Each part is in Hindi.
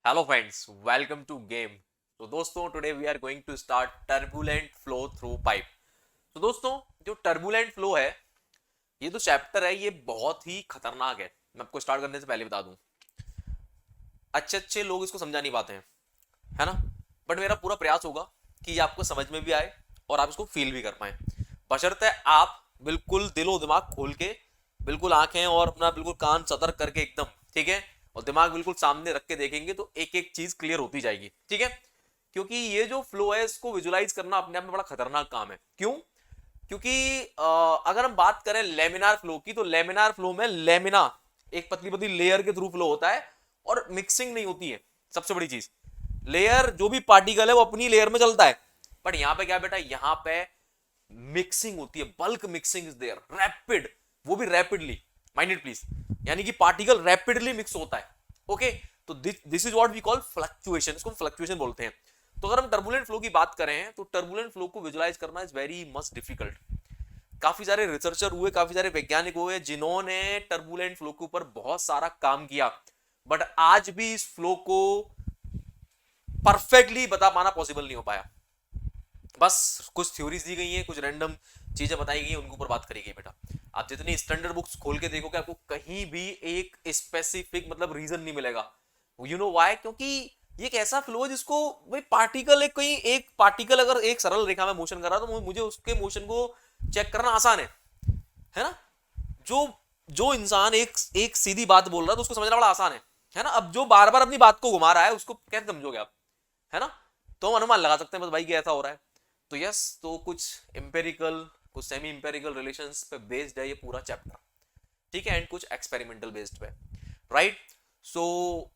Hello friends, welcome to game. तो दोस्तों today we are going to start turbulent flow through pipe. तो दोस्तों जो turbulent flow है ये जो चैप्टर है ये बहुत ही खतरनाक है. मैं आपको स्टार्ट करने से पहले बता दूं, अच्छे अच्छे लोग इसको समझा नहीं पाते हैं, है ना. बट मेरा पूरा प्रयास होगा कि ये आपको समझ में भी आए और आप इसको फील भी कर पाए, बशर्ते आप बिल्कुल दिलो दिमाग खोल के, बिल्कुल आंखें और अपना बिल्कुल कान सतर्क करके एकदम, ठीक है, और दिमाग बिल्कुल सामने रख के देखेंगे तो एक एक चीज क्लियर होती जाएगी, ठीक है. क्योंकि ये जो फ्लो है इसको विजुलाइज करना अपने आप में बड़ा खतरनाक काम है. क्यों? क्योंकि अगर हम बात करें लेमिनार फ्लो की, तो लेमिनार फ्लो में लेमिना एक पतली पतली लेयर के थ्रू फ्लो होता है और मिक्सिंग नहीं होती है. सबसे बड़ी चीज, लेयर जो भी पार्टिकल है वो अपनी लेयर में चलता है. बट यहां पे क्या बेटा, यहां पे मिक्सिंग होती है, bulk mixing is there, rapid, वो भी रैपिडली, माइंड इट प्लीज, यानी कि पार्टिकल रैपिडली मिक्स होता है. ओके, तो this is what we call fluctuation, इसको फ्लक्चुएशन बोलते हैं. तो अगर हम टर्बुलेंट फ्लो की बात करें तो टर्बुलेंट फ्लो को विजुलाइज करना इज वेरी मच डिफिकल्ट. काफी सारे रिसर्चर हुए, काफी सारे वैज्ञानिक हुए जिन्होंने टर्बुलेंट फ्लो के ऊपर बहुत सारा काम किया, बट आज भी इस फ्लो को परफेक्टली बता पाना पॉसिबल नहीं हो पाया. बस कुछ थ्योरीज दी गई हैं, कुछ रैंडम चीजें बताई गई हैं, उनके ऊपर बात करी गई. बेटा आप जितनी स्टैंडर्ड बुक्स खोल के देखोगे आपको कहीं भी एक स्पेसिफिक मतलब रीजन नहीं मिलेगा. You know why? क्योंकि ये एक ऐसा फ्लो है जिसको भाई पार्टिकल, एक कोई एक पार्टिकल अगर एक सरल रेखा में मोशन कर रहा है तो मुझे उसके मोशन को चेक करना आसान है ना. जो जो इंसान एक एक सीधी बात बोल रहा है तो उसको समझना बड़ा आसान है ना. अब जो बार बार अपनी बात को घुमा रहा है उसको कैसे समझोगे आप, है ना. तो हम अनुमान लगा सकते हैं बस भाई कि ऐसा हो रहा है. तो यस, तो कुछ इंपेरिकल, कुछ सेमी इंपेरिकल रिलेशंस पे बेस्ड है ये पूरा चैप्टर, ठीक है, एंड कुछ एक्सपेरिमेंटल बेस्ड पे, राइट. सो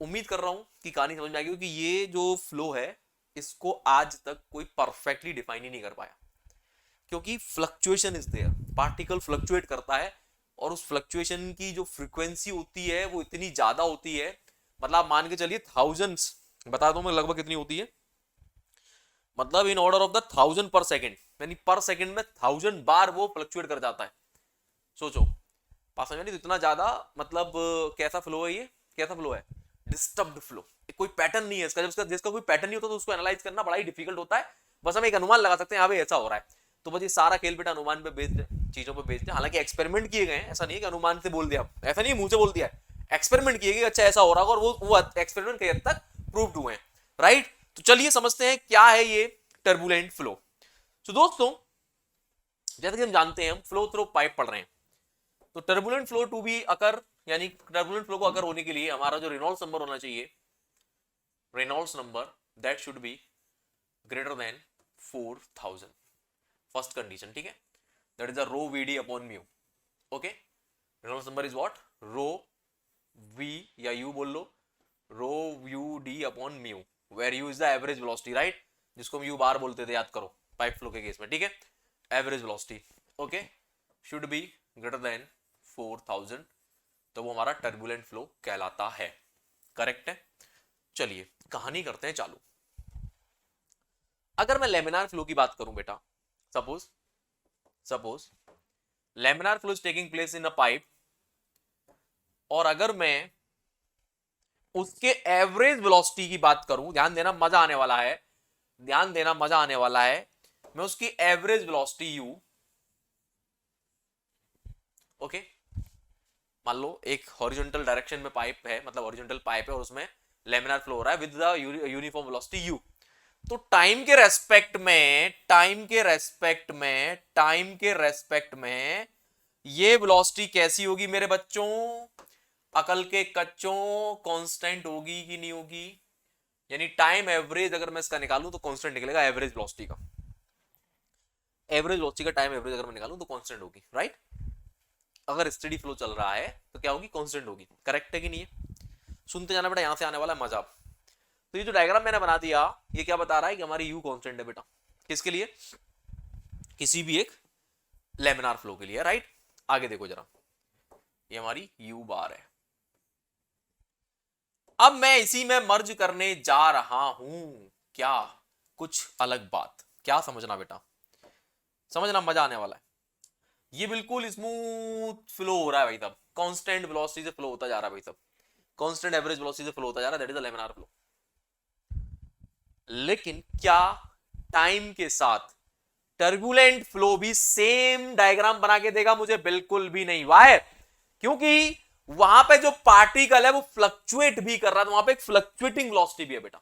उम्मीद कर रहा हूं कि कहानी समझ में आ गई, क्योंकि ये जो फ्लो है इसको आज तक कोई परफेक्टली डिफाइन ही नहीं कर पाया. क्योंकि fluctuation is there, particle fluctuate करता है और उस फ्लक्चुएशन की जो फ्रीक्वेंसी होती है वो इतनी ज्यादा होती है, मतलब आप मान के चलिए थाउजेंड्स, बता दो मैं लगभग कितनी होती है, मतलब इन ऑर्डर ऑफ द 1000 पर सेकंड, यानी पर सेकंड में 1000 बार वो फ्लक्चुएट कर जाता है. सोचो, पास में नहीं, तो इतना ज्यादा, मतलब कैसा फ्लो है ये, कैसा फ्लो है, डिस्टर्ब्ड फ्लो. कोई पैटर्न नहीं है इसका. जब इसका जिसका कोई पैटर्न नहीं होता तो उसको एनालाइज करना बड़ा ही डिफिकल्ट होता है. बस हम एक अनुमान लगा सकते हैं यहाँ पे ऐसा हो रहा है. तो बस ये सारा खेल बेटा अनुमान पे बेस्ड है, चीजों पे बेस्ड है. हालांकि एक्सपेरिमेंट किए गए हैं, ऐसा नहीं है कि अनुमान से बोल दिया, ऐसा नहीं मुंह से बोल दिया है. एक्सपेरिमेंट किए गए, अच्छा ऐसा हो रहा है, और वो एक्सपेरिमेंट कई हद तक प्रूव्ड हुए हैं, राइट. तो चलिए समझते हैं क्या है ये टर्बुलेंट फ्लो. तो दोस्तों जैसे कि हम जानते हैं, हम फ्लो थ्रू पाइप पढ़ रहे हैं. तो turbulent flow to be occur, यानी टर्बुलेंट फ्लो को अकर होने के लिए हमारा जो रेनॉल्ड्स नंबर होना चाहिए, Reynolds number that should be greater than 4000. First condition, ठीक है, that is the rho V D upon mu. Okay, Reynolds number is what, rho V या यू बोल लो, rho u D upon mu, where u is the average velocity, right, जिसको हम यू बार बोलते थे, याद करो पाइप फ्लो के केस में, ठीक है. Average velocity, okay, should be greater than 4000, तो वो हमारा टर्बुलेंट फ्लो कहलाता है. करेक्ट है. चलिए कहानी करते हैं चालू. अगर मैं लेमिनार फ्लो की बात करूं बेटा, suppose suppose laminar flow is taking place in a pipe, और अगर मैं उसके एवरेज वेलोसिटी की बात करूं, ध्यान देना मजा आने वाला है, ध्यान देना मजा आने वाला है, मैं उसकी एवरेज वेलोसिटी यू, ओके, मान लो एक हॉरिजॉन्टल डायरेक्शन में पाइप है, मतलब हॉरिजॉन्टल पाइप है और उसमें लेमिनार फ्लो हो रहा है with the uniform velocity you. तो टाइम के रेस्पेक्ट में, टाइम के रेस्पेक्ट में ये वेलोसिटी कैसी होगी मेरे बच्चों, अकल के कच्चों, कांस्टेंट होगी कि नहीं होगी. यानी टाइम एवरेज अगर मैं इसका निकालूं तो कांस्टेंट निकलेगा, एवरेज वेलोसिटी का, एवरेज वेलोसिटी का टाइम एवरेज अगर मैं निकालूं तो कांस्टेंट होगी, राइट. अगर स्टेडी फ्लो चल रहा है तो क्या होगी, कांस्टेंट होगी. करेक्ट है कि नहीं है? सुनते जाना बेटा, यहां से आने वाला है मजा. तो ये जो डायग्राम मैंने बना दिया ये क्या बता रहा है कि हमारी यू कांस्टेंट है बेटा, किसके लिए, किसी भी एक लेमिनार फ्लो के लिए, राइट. आगे देखो जरा, ये हमारी यू बार है. अब मैं इसी में मर्ज करने जा रहा हूं, क्या, कुछ अलग बात, क्या समझना बेटा, समझना, मजा आने वाला है. ये बिल्कुल स्मूथ फ्लो हो रहा है भाई साहब, कांस्टेंट वेलोसिटी से फ्लो होता जा रहा है भाई साहब, कांस्टेंट एवरेज वेलोसिटी से फ्लो होता जा रहा है, that is the laminar flow. लेकिन क्या टाइम के साथ टर्बुलेंट फ्लो भी सेम डायग्राम बना के देगा? मुझे बिल्कुल भी नहीं। वाई? क्योंकि वहां पे जो पार्टिकल है वो फ्लक्चुएट भी कर रहा है, वहां पे एक फ्लक्चुएटिंग वेलोसिटी भी है बेटा,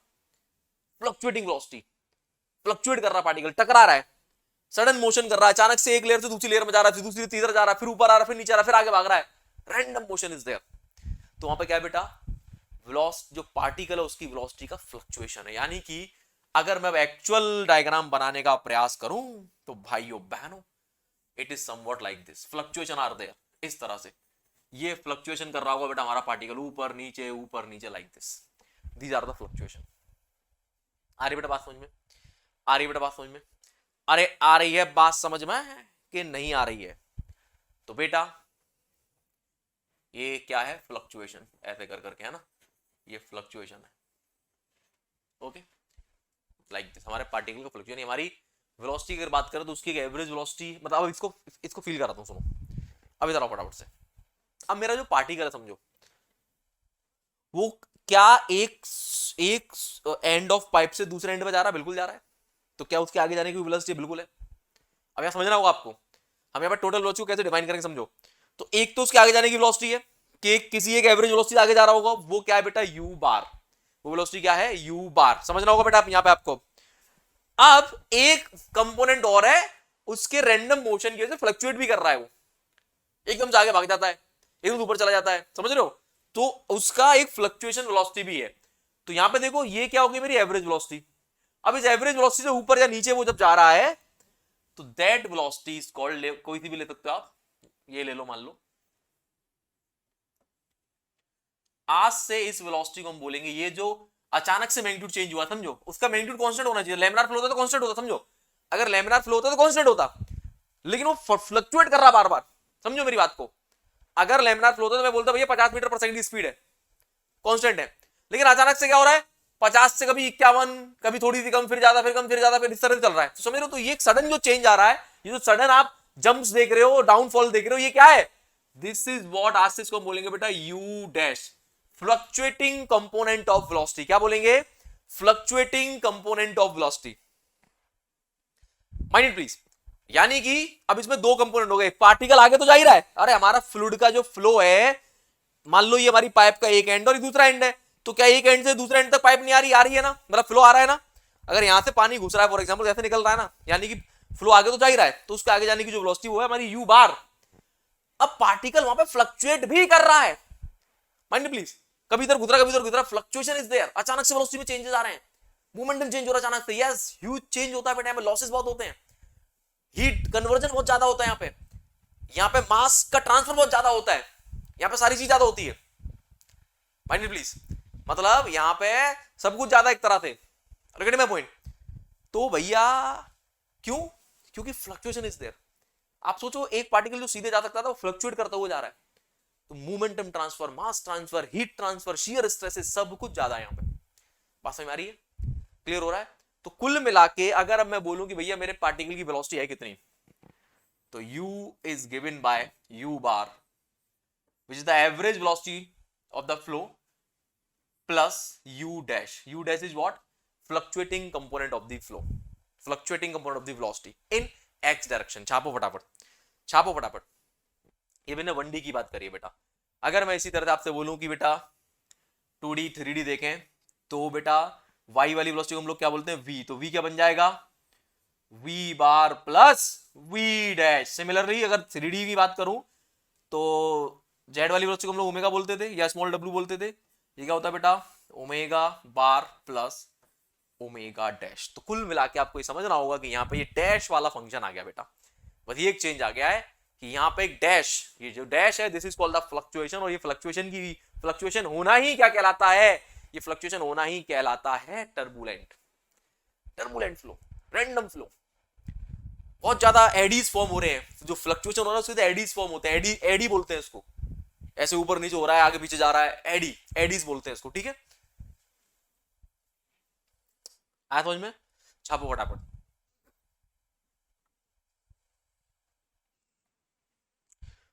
फ्लक्चुएटिंग वेलोसिटी, फ्लक्चुएट कर रहा है पार्टिकल, टकरा रहा है, सडन मोशन कर रहा है, अचानक से एक लेयर से दूसरी लेयर में जा रहा है, फिर दूसरी तीसरा जा रहा है, फिर ऊपर आ रहा है, फिर नीचे आ रहा है, फिर आगे भाग रहा है, रैंडम मोशन इज देयर। तो वहां पे क्या है बेटा? वेलोसिटी, जो पार्टिकल है उसकी वेलोसिटी का फ्लक्चुएशन है। यानी कि अगर मैं एक्चुअल डायग्राम बनाने का प्रयास करूं तो भाइयों बहनों, it is somewhat like this, fluctuation are there, इस तरह से ये फ्लक्चुएशन कर रहा होगा बेटा हमारा पार्टिकल, ऊपर नीचे like this, these are the fluctuation. आ रही बेटा बात समझ में? आ रही बेटा बात समझ में? अरे आ रही है बात समझ में कि नहीं आ रही है? तो बेटा ये क्या है? फ्लक्चुएशन, ऐसे कर करके है ना, ये फ्लक्चुएशन है। ओके, लाइक दिस हमारे पार्टिकल का फ्लक्चुएशन। हमारी वेलोसिटी की अगर बात करें तो उसकी एक एवरेज वेलोसिटी, मतलब अब इसको फील कराता हूं, सुनो अब इधर आओ फटाफट से। अब मेरा जो पार्टिकल है समझो, वो क्या एक एंड ऑफ पाइप से दूसरे एंड पे जा रहा है? बिल्कुल जा रहा है। तो क्या उसके आगे जाने की वेलोसिटी? बिल्कुल है। अब यहां समझना होगा आपको, हम यहाँ पर टोटल वेलोसिटी को कैसे डिफाइन करेंगे समझो। तो एक तो उसके आगे जाने की वेलोसिटी है कि किसी एक एवरेज वेलोसिटी आगे जा रहा होगा, वो क्या है बेटा? यू बार। वो वेलोसिटी क्या है? यू बार। समझना होगा बेटा आप यहाँ पे आपको। अब एक कंपोनेंट और है, उसके रैंडम मोशन की वजह से फ्लक्चुएट भी कर रहा है, वो एकदम से आगे भाग जाता है, एकदम ऊपर चला जाता है, समझ रहे हो? तो उसका एक फ्लक्चुएशन वेलोसिटी भी है। तो यहां पे देखो ये क्या होगी? मेरी एवरेज वेलोसिटी। अब इस एवरेज वेलोसिटी से ऊपर या नीचे वो जब जा रहा है तो दैट वेलोसिटी इज कॉल्ड, कोई सी भी ले सकते हो आप, ये ले लो, मान लो आज से इस वेलोसिटी को हम बोलेंगे, ये जो अचानक से मैग्नीट्यूड चेंज हुआ समझो, उसका मैग्नीट्यूड कांस्टेंट होना चाहिए। लैमिनार फ्लो होता तो कांस्टेंट होता, समझो, अगर लैमिनार फ्लो होता तो कांस्टेंट होता, लेकिन वो फ्लक्चुएट कर रहा बार बार। समझो मेरी बात को, अगर लैमिनार फ्लो होता तो मैं बोलता भैया 50 मीटर पर सेकंड की स्पीड है, कांस्टेंट है। लेकिन अचानक से क्या हो रहा है? 50 से कभी 51, कभी थोड़ी सी कम, फिर ज्यादा, फिर कम, फिर ज्यादा, फिर इस तरह चल रहा है। तो समझ रहे हो? तो ये सडन जो चेंज आ रहा है, ये जो सडन आप जंप्स देख रहे हो, डाउनफॉल देख रहे हो, ये क्या है? दिस इज व्हाट आज से इसको बोलेंगे बेटा you dash, fluctuating component of velocity. क्या बोलेंगे? Fluctuating component of velocity. Mind please. यानी कि अब इसमें दो कंपोनेंट हो गए, पार्टिकल आगे तो जा ही रहा है, अरे हमारा फ्लूइड का जो फ्लो है, मान लो ये हमारी पाइप का एक एंड और दूसरा एंड है, तो क्या एक एंड से दूसरे एंड तक पाइप नहीं आ रही? आ रही है ना, मतलब फ्लो आ रहा है ना। अगर यहां से पानी घुस रहा है फॉर एग्जांपल, ऐसे निकल रहा है ना, यानी कि फ्लो आगे तो जा ही रहा है, तो उसके आगे जाने की जो वेलोसिटी वो है हमारी यू बार। अब पार्टिकल वहां पे फ्लक्चुएट भी कर रहा है, माइंड प्लीज, कभी इधर गुजरा कभी इधर गुजरा, फ्लक्चुएशन इज देयर, अचानक से वेलोसिटी में चेंजेस आ रहे हैं, मोमेंटम चेंज हो रहा है अचानक से, यस ह्यूज चेंज होता है, बट लॉसेस बहुत होते हैं, हीट कन्वर्जन बहुत ज्यादा होता है, यहाँ पे मास का ट्रांसफर बहुत ज्यादा होता है, यहाँ पे सारी चीज ज्यादा होती है, माइंड प्लीज, मतलब यहाँ पे सब कुछ ज्यादा एक तरह से, गेटिंग माय पॉइंट? तो भैया क्यों? क्योंकि फ्लक्चुएशन इज देयर। आप सोचो एक पार्टिकल जो सीधे जा सकता था वो फ्लक्चुएट करता हुआ जा रहा है, तो momentum transfer, mass transfer, heat transfer, shear stresses, सब कुछ ज्यादा है यहाँ पे। बात समझ में आ रही है? क्लियर हो रहा है? तो कुल मिला के अगर अब मैं बोलूं कि भैया मेरे पार्टिकल की वेलोसिटी है कितनी, तो u is given by u bar, which is the average velocity of the flow, plus u dash. U dash is what? Fluctuating component of the flow, fluctuating component of the velocity in x direction. छापो फटाफट, छापो फटाफट। ये मैंने 1D की बात करी है बेटा। अगर मैं इसी तरह से आपसे बोलूं कि बेटा 2D 3D देखें, तो बेटा y वाली वेलोसिटी को हम लोग क्या बोलते हैं? v। तो v क्या बन जाएगा? v बार प्लस v डैश। सिमिलरली अगर 3D की बात करूं तो z वाली वेलोसिटी को हम लोग ओमेगा बोलते थे या स्मॉल w बोलते थे, ये क्या होता है बेटा? ओमेगा बार प्लस ओमेगा डैश। तो कुल मिला के आपको ये समझना होगा कि यहाँ पे ये डैश वाला फंक्शन आ गया बेटा, बस ये एक चेंज आ गया है कि यहाँ पे एक डैश, ये जो डैश है this is called the fluctuation, और ये फ्लक्चुएशन होना ही क्या कहलाता है? ये फ्लक्चुएशन होना ही कहलाता है टर्बुलेंट फ्लो, रैंडम फ्लो। बहुत ज्यादा एडीज फॉर्म हो रहे हैं, जो फ्लक्चुएशन हो रहा है उसके एडीज फॉर्म होते हैं, एडी बोलते हैं इसको, ऐसे ऊपर नीचे हो रहा है, आगे पीछे जा रहा है, एडीज बोलते हैं इसको, ठीक है? आया समझ में? छापो फटाफट।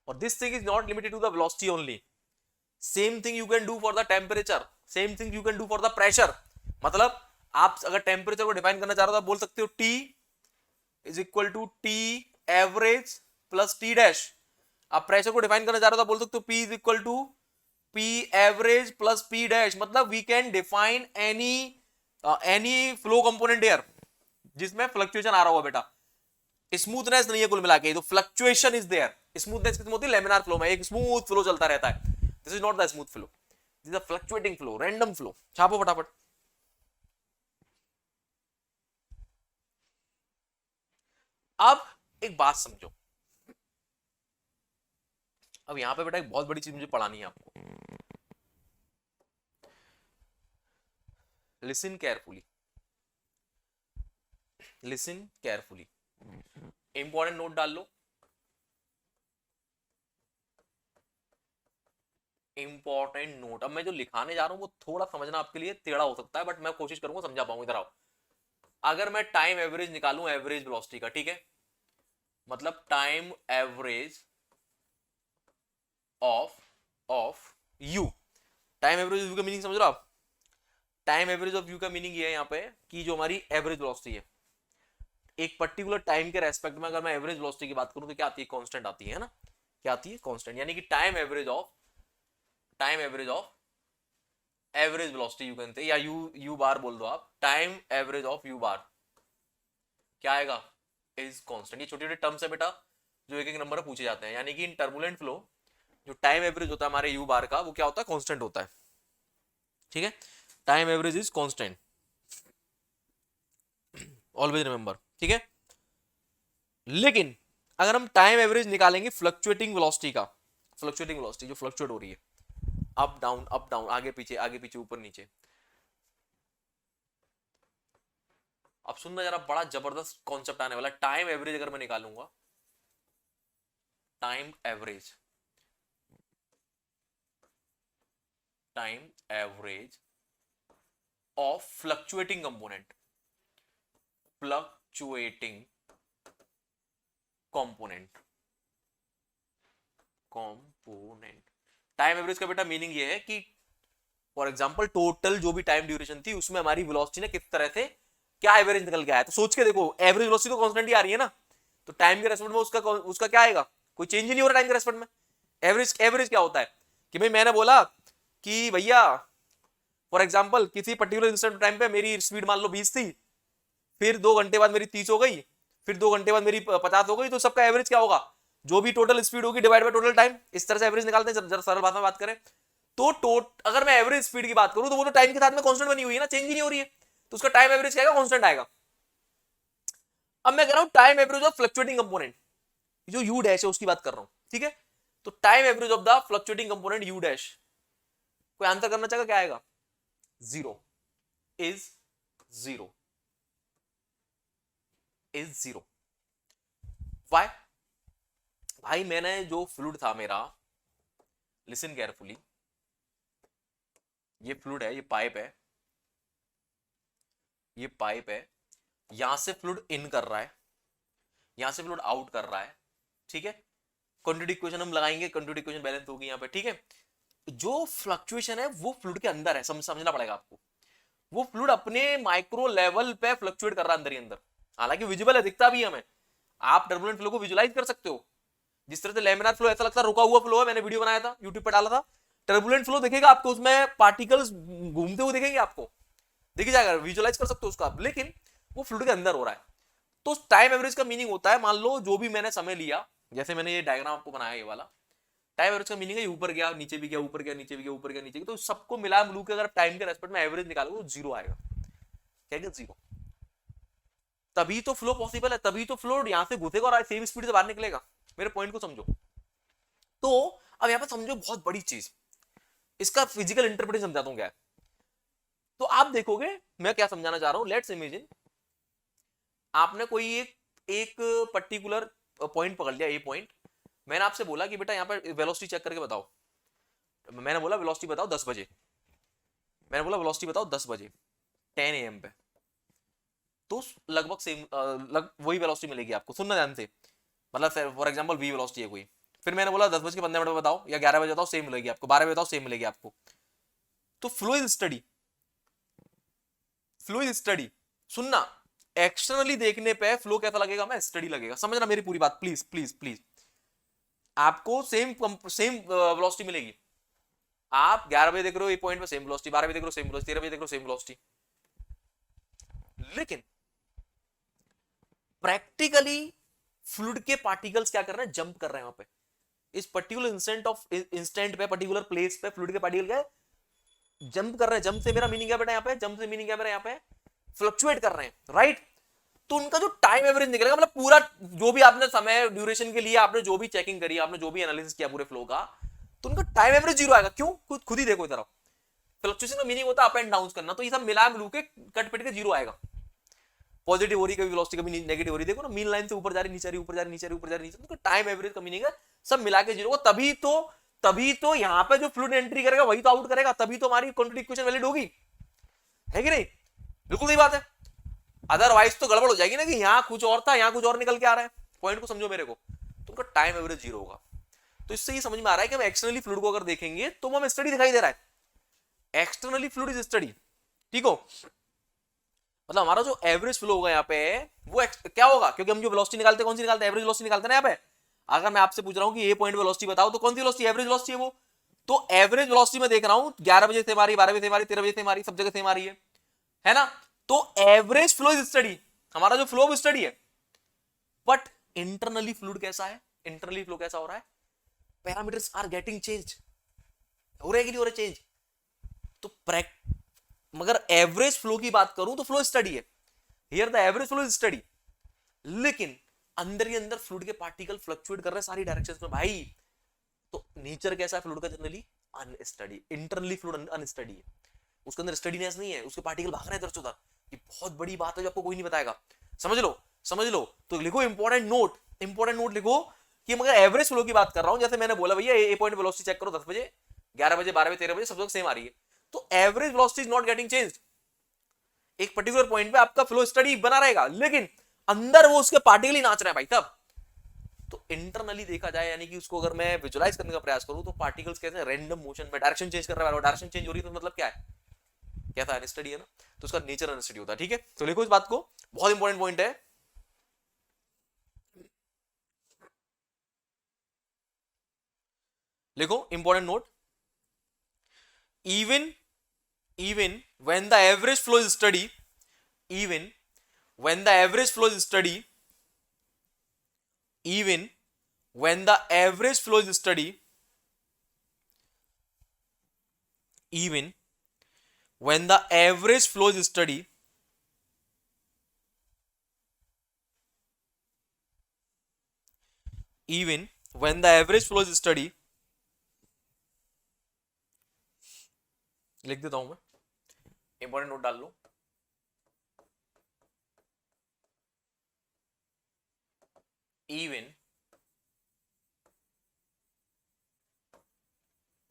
और this thing is not limited to the velocity only, same thing you can do for the temperature, same thing you can do for the pressure. मतलब आप अगर टेम्परेचर को डिफाइन करना चाह रहे हो तो आप बोल सकते हो T is equal to T average plus T dash. आप प्रेशर को डिफाइन करना चाह रहे हो तो आप बोल सकते हो P is equal to P average plus P dash. मतलब we can define any flow component air जिसमें फ्लक्चुएशन आ रहा होगा बेटा। स्मूथनेस नहीं है कुल मिला के, तो फ्लक्चुएशन इज देयर। स्मूथनेस किसमें होती है? लेमिनार फ्लो में एक स्मूथ फ्लो चलता रहता है। This is not the smooth flow, this is a fluctuating flow, random flow. छापो फटाफट। अब एक बात समझो, अब यहां पे बेटा एक बहुत बड़ी चीज मुझे पढ़ानी है आपको। Listen carefully, listen carefully, important note डाल लो, इंपॉर्टेंट नोट। अब मैं जो लिखाने जा रहा हूं वो थोड़ा समझना आपके लिए टेढ़ा हो सकता है, बट मैं कोशिश करूंगा समझा पाऊं। इधर आओ। अगर मैं टाइम एवरेज निकालूं एवरेज वेलोसिटी का, ठीक है, मतलब time average of you, time average of you का मीनिंग समझ रहे हो आप? टाइम एवरेज ऑफ यू का मीनिंग ये है यहाँ पे कि जो हमारी एवरेज वेलोसिटी है एक पर्टिकुलर टाइम के रेस्पेक्ट में, अगर मैं एवरेज वेलोसिटी की बात करूं तो क्या आती है? कांस्टेंट आती है ना। क्या आती है? कांस्टेंट। यानी कि time average of average velocity you कहते हैं, या यू बार बोल दो आप। टाइम एवरेज ऑफ यू बार क्या आएगा? Is constant. ये छोटे छोटे टर्म्स है बेटा जो एक एक नंबर पर पूछे जाते हैं। यानी कि इन टर्बुलेंट फ्लो जो टाइम एवरेज होता है हमारे यू बार का, वो क्या होता है? कांस्टेंट होता है। ठीक है, time average is constant, always remember. ठीक है, लेकिन अगर हम टाइम एवरेज निकालेंगे फ्लक्चुएटिंग वेलोसिटी का, फ्लक्चुएटिंग वेलोसिटी जो फ्लक्चुएट हो रही है, अप डाउन, आगे पीछे, ऊपर नीचे। अब सुनना जरा, बड़ा जबरदस्त कॉन्सेप्ट आने वाला है। टाइम एवरेज अगर मैं निकालूंगा, time average of fluctuating component, fluctuating component time average का बेटा मीनिंग ये है कि फॉर एग्जांपल टोटल जो भी टाइम ड्यूरेशन थी उसमें हमारी वेलोसिटी ने किस तरह से क्या एवरेज निकल के आया। तो सोच के देखो, एवरेज वेलोसिटी तो कांस्टेंट ही आ रही है ना, तो टाइम के रेस्पेक्ट में उसका क्या आएगा? कोई चेंज ही नहीं हो रहा टाइम के रेस्पेक्ट में। एवरेज क्या होता है कि भाई मैंने बोला कि भैया फॉर एग्जांपल किसी पर्टिकुलर इंस्टेंट टाइम पे मेरी स्पीड मान लो 20 थी, फिर 2 घंटे बाद मेरी 30 हो गई, फिर 2 घंटे बाद मेरी 50 हो गई, तो सबका एवरेज क्या होगा? जो भी टोटल स्पीड होगी डिवाइड बाय टोटल टाइम। इस तरह से एवरेज निकालते हैं। जरा सरल भाषा में बात करें तो अगर मैं एवरेज स्पीड की बात करूं तो वो तो टाइम के साथ में कांस्टेंट बनी हुई है ना, चेंज ही नहीं हो रही है, तो उसका टाइम एवरेज क्या आएगा? कांस्टेंट आएगा। अब मैं कह रहा हूं time average of fluctuating component, जो यू डैश है उसकी बात कर रहा हूं। ठीक है, तो time average of the fluctuating component u dash, कोई आंसर करना चाहेगा? क्या आएगा? Zero, is zero, is zero. Why? भाई मैंने जो फ्लूइड था मेरा, लिसन केयरफुली, ये फ्लूइड है, ये पाइप है, ये पाइप है, यहां से फ्लूइड इन कर रहा है, यहां से फ्लूइड आउट कर रहा है। ठीक है, क्वांटिटी इक्वेशन हम लगाएंगे, क्वांटिटी इक्वेशन बैलेंस होगी यहां पे। ठीक है, जो फ्लक्चुएशन है वो फ्लूइड के अंदर है, समझना पड़ेगा आपको। वो फ्लूइड अपने माइक्रो लेवल पे फ्लक्चुएट कर रहा है अंदर ही अंदर, हालांकि विजिबल है, दिखता भी है हमें। आप टर्बुलेंट फ्लो को विजुलाइज कर सकते हो। जिस तरह से लेमिनार फ्लो ऐसा लगता है रुका हुआ फ्लो है, मैंने वीडियो बनाया था, यूट्यूब पर डाला था। टर्बुलेंट फ्लो दिखेगा आपको, उसमें पार्टिकल्स घूमते हुए दिखेंगे आपको, दिख जाएगा, विजुलाइज कर सकते हो उसका, लेकिन वो फ्लूइड के अंदर हो रहा है। तो टाइम एवरेज का मीनिंग होता है, मान लो जो भी मैंने समय लिया, जैसे मैंने ये डायग्राम आपको बनाया ये वाला, टाइम एवरेज का मीनिंग है ऊपर गया, नीचे भी गया, ऊपर गया, नीचे भी गया, ऊपर गया, नीचे गया, तो सबको मिला मिलू के अगर टाइम के रेस्पेक्ट में एवरेज निकालोगे तो जीरो आएगा। क्या आएगा? जीरो। तभी तो फ्लो पॉसिबल है, तभी तो फ्लो यहां से घुसेगा और सेम स्पीड से बाहर निकलेगा। मेरे पॉइंट को समझो। तो अब यहां पर समझो बहुत बड़ी चीज, इसका फिजिकल इंटरप्रिटेशन समझाता हूं क्या है। तो आप देखोगे मैं क्या समझाना चाह रहा हूं। लेट्स इमेजिन आपने कोई एक पर्टिकुलर पॉइंट पकड़ लिया, ए पॉइंट। मैंने आपसे बोला कि बेटा यहां पर वेलोसिटी चेक करके बताओ। मैंने बोला वेलोसिटी बताओ 10 बजे, मैंने बोला वेलोसिटी बताओ 10 बजे 10 AM पे, तो लगभग सेम वही वेलोसिटी मिलेगी आपको। सुनना ध्यान से, मतलब फॉर एग्जांपल v वेलोसिटी है कोई, फिर मैंने बोला 10:15 बताओ या 11 बजे बताओ, सेम मिलेगी आपको, 12 बजे बताओ सेम मिलेगी आपको। तो flow is study, flow is study, सुनना, एक्सटर्नली देखने पे फ्लो कैसा लगेगा, मैं स्टडी लगेगा, समझना मेरी पूरी बात प्लीज प्लीज प्लीज। आपको सेम सेम वेलोसिटी मिलेगी, आप 11 बजे देख रहे हो ये पॉइंट पे सेम वेलोसिटी, 12 बजे देख रहे हो सेम वेलोसिटी, 13 बजे देख रहे हो सेम वेलोसिटी, लेकिन प्रैक्टिकली फ्लूइड के पार्टिकल्स क्या कर रहे हैं, जंप कर रहे हैं वहां पे, इस पर्टिकुलर इंस्टेंट पे, पर्टिकुलर प्लेस पे फ्लूइड के पार्टिकल क्या जंप कर रहे हैं। जंप से मेरा मीनिंग क्या बेटा, यहाँ पे जंप से मीनिंग क्या मेरा, यहाँ पे फ्लक्चुएट कर रहे हैं, राइट। तो उनका जो टाइम एवरेज निकलेगा, मतलब पूरा जो भी आपने समय ड्यूरेशन के लिए आपने जो भी चेकिंग करी, आपने जो भी एनालिसिस किया पूरे फ्लो का, तो उनका टाइम एवरेज जीरो आएगा। क्यों, खुद ही देखो इधर, फ्लक्चुएशन का मीनिंग होता है अप एंड डाउन करना, तो ये सब मिला मिलू के कट पिट के जीरो आएगा। पॉजिटिव हो रही कभी वेलोसिटी कभी नेगेटिव हो रही, देखो ना मीन लाइन से ऊपर जा रही नीचे, ऊपर जा रही नीचे, ऊपर जा रही नीचे, तो टाइम एवरेज का मीनिंग है सब मिला के जीरो को। तभी तो यहाँ पे जो फ्लूइड एंट्री करेगा वही तो आउट करेगा, तभी तो हमारी क्वांटिटी इक्वेशन वैलिड होगी, है कि नहीं, बिल्कुल सही बात है। अदरवाइज तो गड़बड़ हो जाएगी ना कि यहाँ कुछ और था, यहाँ कुछ और निकल के आ रहा है, पॉइंट को समझो मेरे को, तो उनका टाइम एवरेज जीरो होगा। तो इससे ये समझ में आ रहा है कि हम एक्सटर्नली फ्लूइड को अगर देखेंगे तो हमें स्टडी दिखाई दे रहा है, एक्सटर्नली फ्लूइड इज स्टडी, ठीक हो। मतलब हमारा जो एवरेज फ्लो होगा यहाँ पे वो क्या होगा, क्योंकि हम जो वेलोसिटी निकालते हैं कौन सी निकालते हैं, एवरेज वेलोसिटी निकालते हैं ना यहाँ पे। अगर मैं आपसे पूछ रहा हूँ कि ये पॉइंट वेलोसिटी बताओ, तो कौन सी वेलोसिटी, एवरेज वेलोसिटी है वो। तो एवरेज वेलोसिटी में देख रहा हूँ 11 बजे से मारी, 12 बजे से मारी, 13 बजे से मारी, सब जगह से मारी है ना। तो एवरेज फ्लो इज स्टडी, हमारा जो फ्लो स्टडी है। बट इंटरनली फ्लूइड कैसा है, इंटरनली फ्लो कैसा हो रहा है, पैरामीटर्स आर गेटिंग चेंज, हो रहे कि नहीं हो रहे चेंज। तो मगर एवरेज फ्लो की बात करूं तो फ्लो स्टडी है, here the average flow is study, लेकिन अंदर ही अंदर फ्लूइड के पार्टिकल फ्लक्चुएट कर रहे हैं सारी डायरेक्शंस में भाई। तो नेचर कैसा है फ्लूइड का, generally unsteady, internally fluid unsteady है, उसके अंदर स्टडीनेस नहीं है, उसके पार्टिकल भाग रहे हैं इधर से उधर। ये बहुत बड़ी बात है जो आपको कोई नहीं बताएगा, समझ लो समझ लो। तो लिखो इंपॉर्टेंट नोट, इंपॉर्टेंट नोट लिखो कि मगर एवरेज फ्लो की बात कर रहा हूं, जैसे मैंने बोला भैया ए पॉइंट वेलोसिटी चेक करो 10 बजे, 11 बजे, 12 बजे, 13 बजे, सब लोग सेम आ रही है, तो average velocity is not getting changed. एक पर्टिकुलर पॉइंट पे आपका फ्लो स्टडी बना रहेगा, लेकिन अंदर वो उसके पार्टिकल ही नाच रहे हैं भाई तब। तो इंटरनली देखा जाए, यानी कि उसको अगर मैं विजुलाइज करने का प्रयास करूं, तो पार्टिकल्स कैसे हैं, रैंडम मोशन में डायरेक्शन चेंज कर रहा है, डायरेक्शन चेंज हो रही है, तो मतलब क्या है, क्या था, अनस्टडी है ना, तो उसका नेचर अनस्टडी होता है, ठीक है। तो लिखो इस बात को, बहुत इंपॉर्टेंट पॉइंट है। लिखो important note, even when the average flow is study, even when the average flow is study, even when the average flow is study, even when the average flow is study, even when the average flow is study, लिख देता हूं मैं, इंपॉर्टेंट नोट डाल लो, even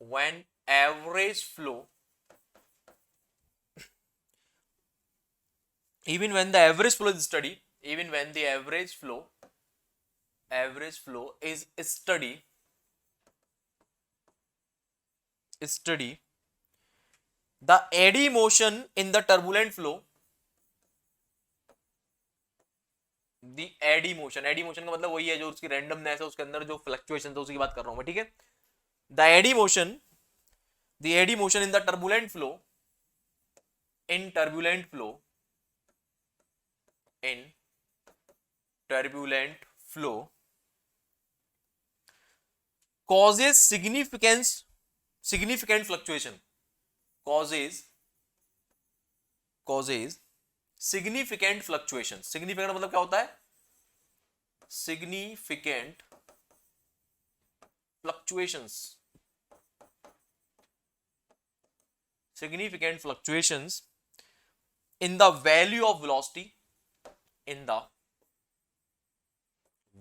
when average flow, even when the average flow is study, even when the average flow is study, the eddy motion in the turbulent flow, the eddy motion का मतलब वही है जो उसकी रैंडमनेस है, उसके अंदर जो फ्लक्चुएशन है उसकी बात कर रहा हूं मैं, ठीक है। the eddy motion in the turbulent flow, in turbulent flow causes significant fluctuation, causes significant fluctuation, significant मतलब क्या होता है, significant fluctuations, significant fluctuations in the value of velocity, in the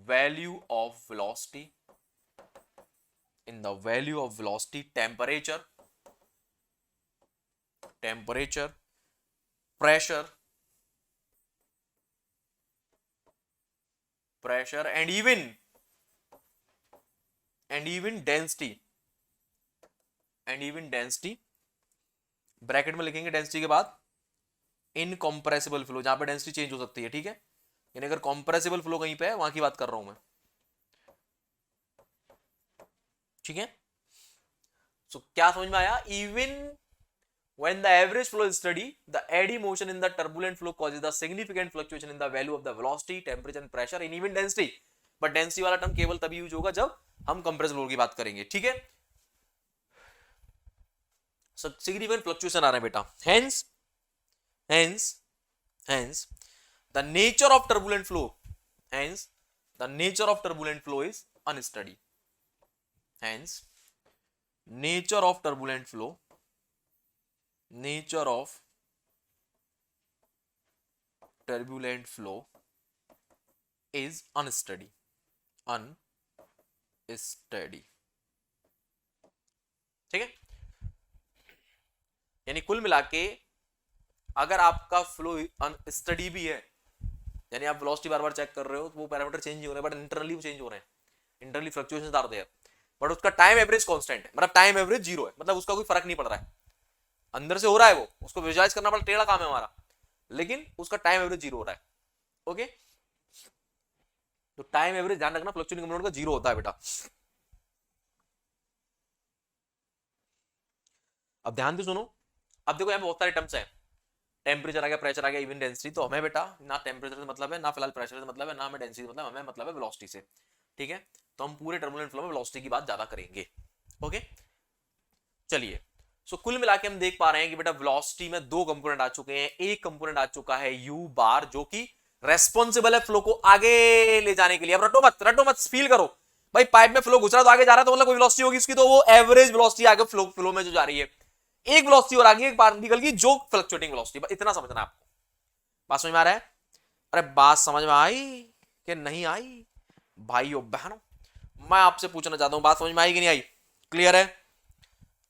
value of velocity, in the value of velocity, temperature, pressure and even density, bracket में लिखेंगे डेंसिटी के बाद इनकॉम्प्रेसिबल फ्लो, जहां पे डेंसिटी चेंज हो सकती है, ठीक है। यानी अगर कॉम्प्रेसिबल फ्लो कहीं पे है, वहां की बात कर रहा हूं मैं, ठीक है। सो क्या समझ में आया? Even when the average flow is steady, the eddy motion in the turbulent flow causes the significant fluctuation in the value of the velocity, temperature and pressure and even density. but density वाला टर्म केवल तभी यूज होगा जब हम कंप्रेसिबल फ्लो की बात करेंगे, ठीक है। significant fluctuation आ रहा है बेटा, hence hence hence the nature of turbulent flow, hence the nature of turbulent flow is unsteady, hence nature of turbulent flow, nature of turbulent flow is unsteady, unsteady, ठीक है। यानी कुल मिला के अगर आपका फ्लो अनस्टडी भी है, यानी आप वेलोसिटी बार बार चेक कर रहे हो तो वो पैरामीटर चेंज हो रहे हैं, बट इंटरनली वो चेंज हो रहे हैं, internally fluctuations are there, but उसका टाइम एवरेज कांस्टेंट है, मतलब टाइम एवरेज जीरो है, मतलब उसका कोई फर्क नहीं पड़ रहा है, अंदर से हो रहा है वो, उसको विजुअलाइज करना बड़ा टेढ़ा काम है हमारा, लेकिन उसका टाइम एवरेज जीरो हो रहा है, ओके। तो टाइम एवरेज ध्यान रखना, फ्लक्चुएटिंग कंपोनेंट का जीरो होता है बेटा। अब ध्यान से सुनो, अब देखो यहाँ पे बहुत सारे टर्म्स हैं, टेम्परेचर आ गया, प्रेशर आ गया, इवन डेंसिटी, तो हमें बेटा ना टेम्परेचर से मतलब है, ना फिलहाल प्रेशर से मतलब है, ना हमें डेंसिटी से मतलब, हमें मतलब है वेलोसिटी से, ठीक है। तो हम पूरे टर्बुलेंट फ्लो में वेलोसिटी की बात ज्यादा करेंगे, ओके। चलिए, सो कुल मिला के हम देख पा रहे हैं कि बेटा वेलोसिटी में दो कंपोनेंट आ चुके हैं, एक कंपोनेंट आ चुका है यू बार, जो कि रेस्पॉन्सिबल है फ्लो को आगे ले जाने के लिए। अब रटो मत, फील करो भाई, पाइप में फ्लो घुस रहा है तो आगे जा रहा है, तो मतलब कोई वेलोसिटी होगी उसकी, तो वो एवरेज वेलोसिटी आगे फ्लो में जो जा रही है, एक वेलोसिटी और आगे एक पार्टिकल की जो फ्लक्चुएटिंग वेलोसिटी, इतना समझना है आपको। बात समझ में आ रहा है? अरे बात समझ में आई कि नहीं आई भाइयों बहनों? मैं आपसे पूछना चाहता हूं, बात समझ में आई कि नहीं आई? क्लियर है?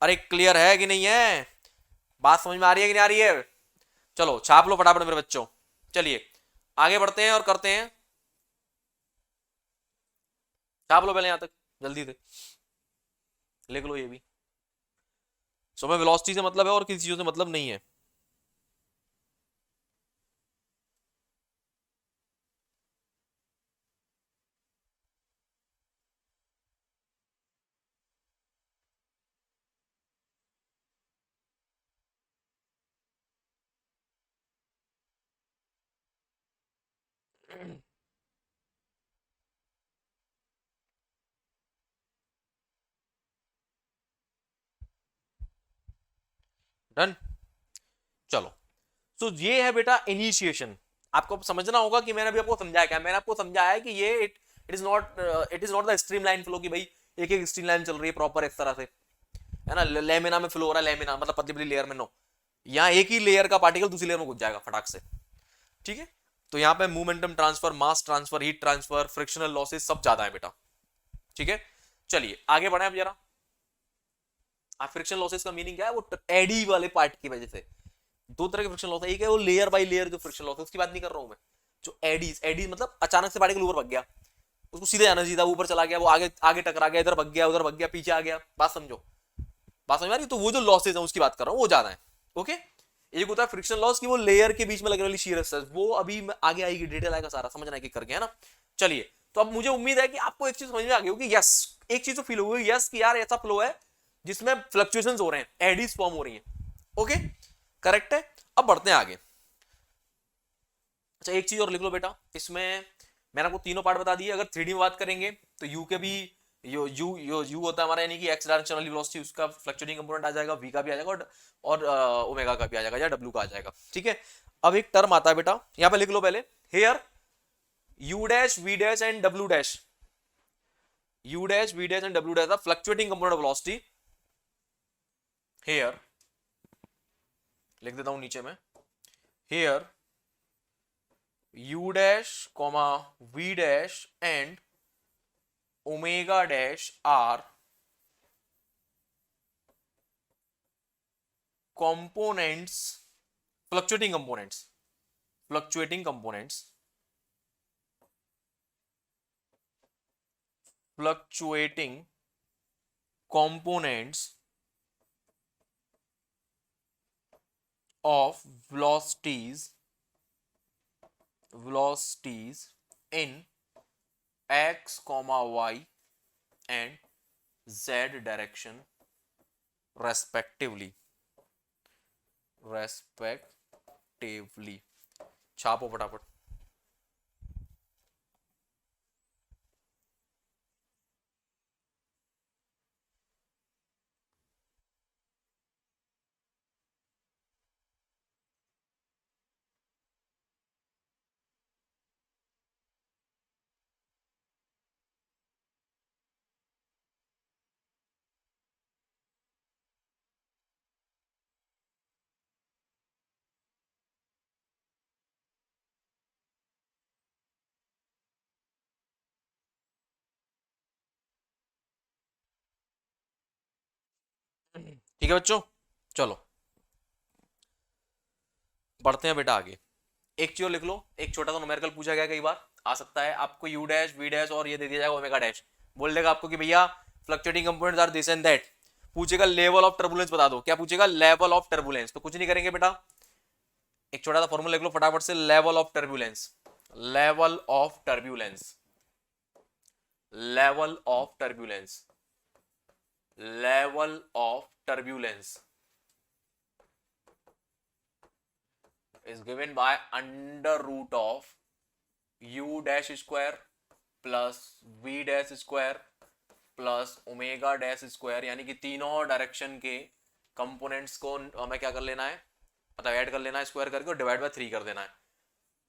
अरे क्लियर है कि नहीं है? बात समझ में आ रही है कि नहीं आ रही है? चलो छाप लो फटाफट मेरे बच्चों, चलिए आगे बढ़ते हैं और करते हैं, छाप लो पहले यहां तक जल्दी से, लिख लो ये भी। सो में वेलोसिटी से मतलब है और किसी चीजों से मतलब नहीं है। डन, चलो। तो ये है बेटा इनिशिएशन। आपको समझना होगा कि मैंने अभी आपको समझाया क्या, मैंने आपको समझाया कि ये it is not the stream line flow की भाई एक एक स्ट्रीम लाइन चल रही है प्रॉपर इस तरह से, है ना, लेमिना में फ्लो हो रहा है, लेमिना मतलब पतली पतली लेयर में, नो, यहाँ एक ही लेयर का पार्टिकल दूसरी लेयर में घुस जाएगा फटाक से, ठीक है। तो यहाँ पे momentum transfer, mass transfer, heat transfer, frictional losses सब ज्यादा है बेटा, ठीक है। चलिए आगे बढ़े अब जरा। फ्रिक्शन लॉसेस का मीनिंग क्या है? वो एडी वाले पार्ट की वजह से दो तरह के फ्रिक्शन लॉस है, एक है वो लेयर बाय लेयर जो फ्रिक्शन लॉस है, उसकी बात नहीं कर रहा हूं मैं, जो एडीज मतलब अचानक से पार्टिकल ऊपर भाग गया, उसको सीधे जाना चाहिए था, ऊपर चला गया, वो आगे आगे टकरा गया, इधर भग गया, उधर भग गया, पीछे आ गया, बात समझो, बात समझ आ रही? तो वो जो लॉसेज है उसकी बात कर रहा हूँ, वो ज्यादा है, ओके। एक होता है फ्रिक्शन लॉस की वो लेयर के बीच में लगने वाली शीयर स्ट्रेस, वो अभी आगे आएगी, डिटेल आएगा सारा, समझना है कि करके, है ना। चलिए, तो अब मुझे उम्मीद है कि आपको एक चीज समझ में आ गई होगी, यस, एक चीज तो फील होगी, यस, कि यार ऐसा फ्लो है जिसमें फ्लक्चुएशंस हो रहे हैं, एडीज फॉर्म हो रही हैं, ओके, करेक्ट है। अब बढ़ते हैं आगे। अच्छा एक चीज और लिख लो बेटा, इसमें मैंने आपको तीनों पार्ट बता दिए। अगर 3D में बात करेंगे तो यू के भी यू होता है हमारा, यानी कि एक्स डायरेक्शन वाली वेलोसिटी, उसका फ्लक्चुएटिंग कंपोनेंट आ जाएगा, वी का भी आ जाएगा, और ओमेगा का भी आ जाएगा, या डब्ल्यू का आ जाएगा, ठीक है। अब एक टर्म आता है बेटा, यहां पे लिख लो पहले, hair you dash v dash and W dash, you dash v dash and W dash fluctuating component of velocity, hair लिख देता हूं नीचे में, hair u dash comma v dash and omega dash are components, fluctuating components, fluctuating components, fluctuating components of velocities in x comma y and z direction respectively छापो फटाफट। ठीक है बच्चों, चलो बढ़ते हैं बेटा आगे। एक चीज लिख लो, एक छोटा सा न्यूमेरिकल पूछा गया कई बार, आ सकता है आपको यू डैश वी डैश और ये दे दिया जाएगा ओमेगा डैश, बोल देगा आपको कि भैया fluctuating components are this and that, पूछेगा लेवल ऑफ टर्बुलेंस बता दो, क्या पूछेगा लेवल ऑफ टर्बुलेंस, तो कुछ नहीं करेंगे बेटा, एक छोटा सा फॉर्मूला लिख लो फटाफट से, level of turbulence, level of turbulence, level of turbulence, level of turbulence is given by under root of u dash square plus v dash square plus omega dash square, यानी कि तीनों डायरेक्शन के कंपोनेंट्स को हमें क्या कर लेना है, मतलब ऐड कर लेना है स्क्वायर करके और डिवाइड बाय 3 कर देना है,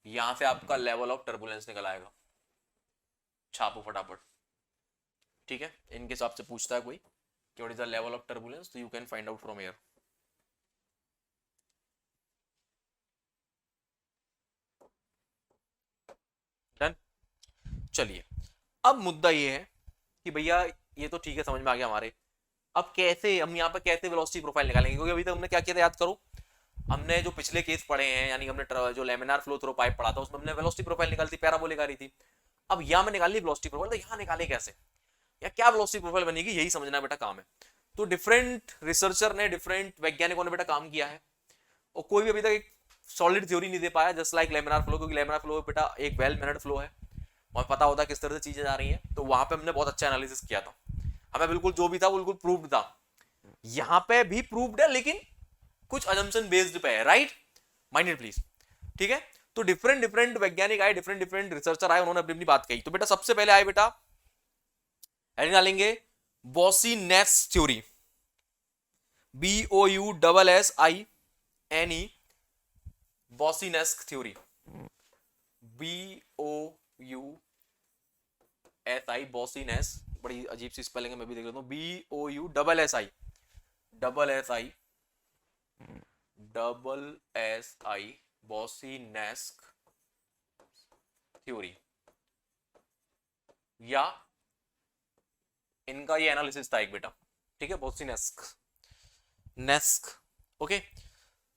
यहां से आपका लेवल ऑफ टर्बुलेंस निकल आएगा। छापो फटाफट, ठीक है, इनके हिसाब से पूछता है कोई कि what is the level of turbulence, तो you can find out from here. Done, चलिए अब मुद्दा ये है कि भैया ये तो ठीक है समझ में आ गया हमारे, अब कैसे हम यहाँ पे कैसे वेलोसिटी प्रोफाइल निकालेंगे, क्योंकि अभी तक हमने क्या किया था याद करो, हमने जो पिछले केस पढ़े हैं यानी हमने जो लेमिनार फ्लो थ्रू पाइप पढ़ा था उसमें हमने वेलोसिटी प्रोफाइल निकाली थी, पैराबोलिक आ रही थी, अब यहाँ में निकालनी वेलोसिटी प्रोफाइल, तो यहाँ निकाले कैसे या क्या वेलोसिटी प्रोफाइल बनेगी, यही समझना बेटा काम है। तो डिफरेंट रिसर्चर ने, डिफरेंट वैज्ञानिकों ने बेटा काम किया है और कोई भी अभी तक एक सॉलिड थ्योरी नहीं दे पाया, जस्ट लाइक लेमिनार फ्लो, क्योंकि लेमिनार फ्लो बेटा एक वेल मैनर्ड फ्लो है और पता होता है किस तरह से चीजें जा रही हैं, तो वहां पे हमने बहुत अच्छा एनालिसिस किया था, हमें बिल्कुल जो भी था बिल्कुल प्रूव्ड था, यहां पे भी प्रूव्ड है लेकिन कुछ अजम्पशन बेस्ड पे है, राइट माइंडेड प्लीज, ठीक है। तो डिफरेंट डिफरेंट वैज्ञानिक आए, डिफरेंट डिफरेंट रिसर्चर आए, उन्होंने अपनी अपनी बात कही, तो बेटा सबसे पहले आए बेटा डालेंगे बॉसी-नेस थ्योरी, BOUSSINE, बॉसी-नेस थ्योरी, BOUSI, बॉसी-नेस, बड़ी अजीब सी स्पेलिंग है, मैं भी देख लेता हूं, BOUSSI, बॉसी-नेस थ्योरी, या इनका ये एनालिसिस था एक बेटा, ठीक है, बॉसी-नेस्क, ओके।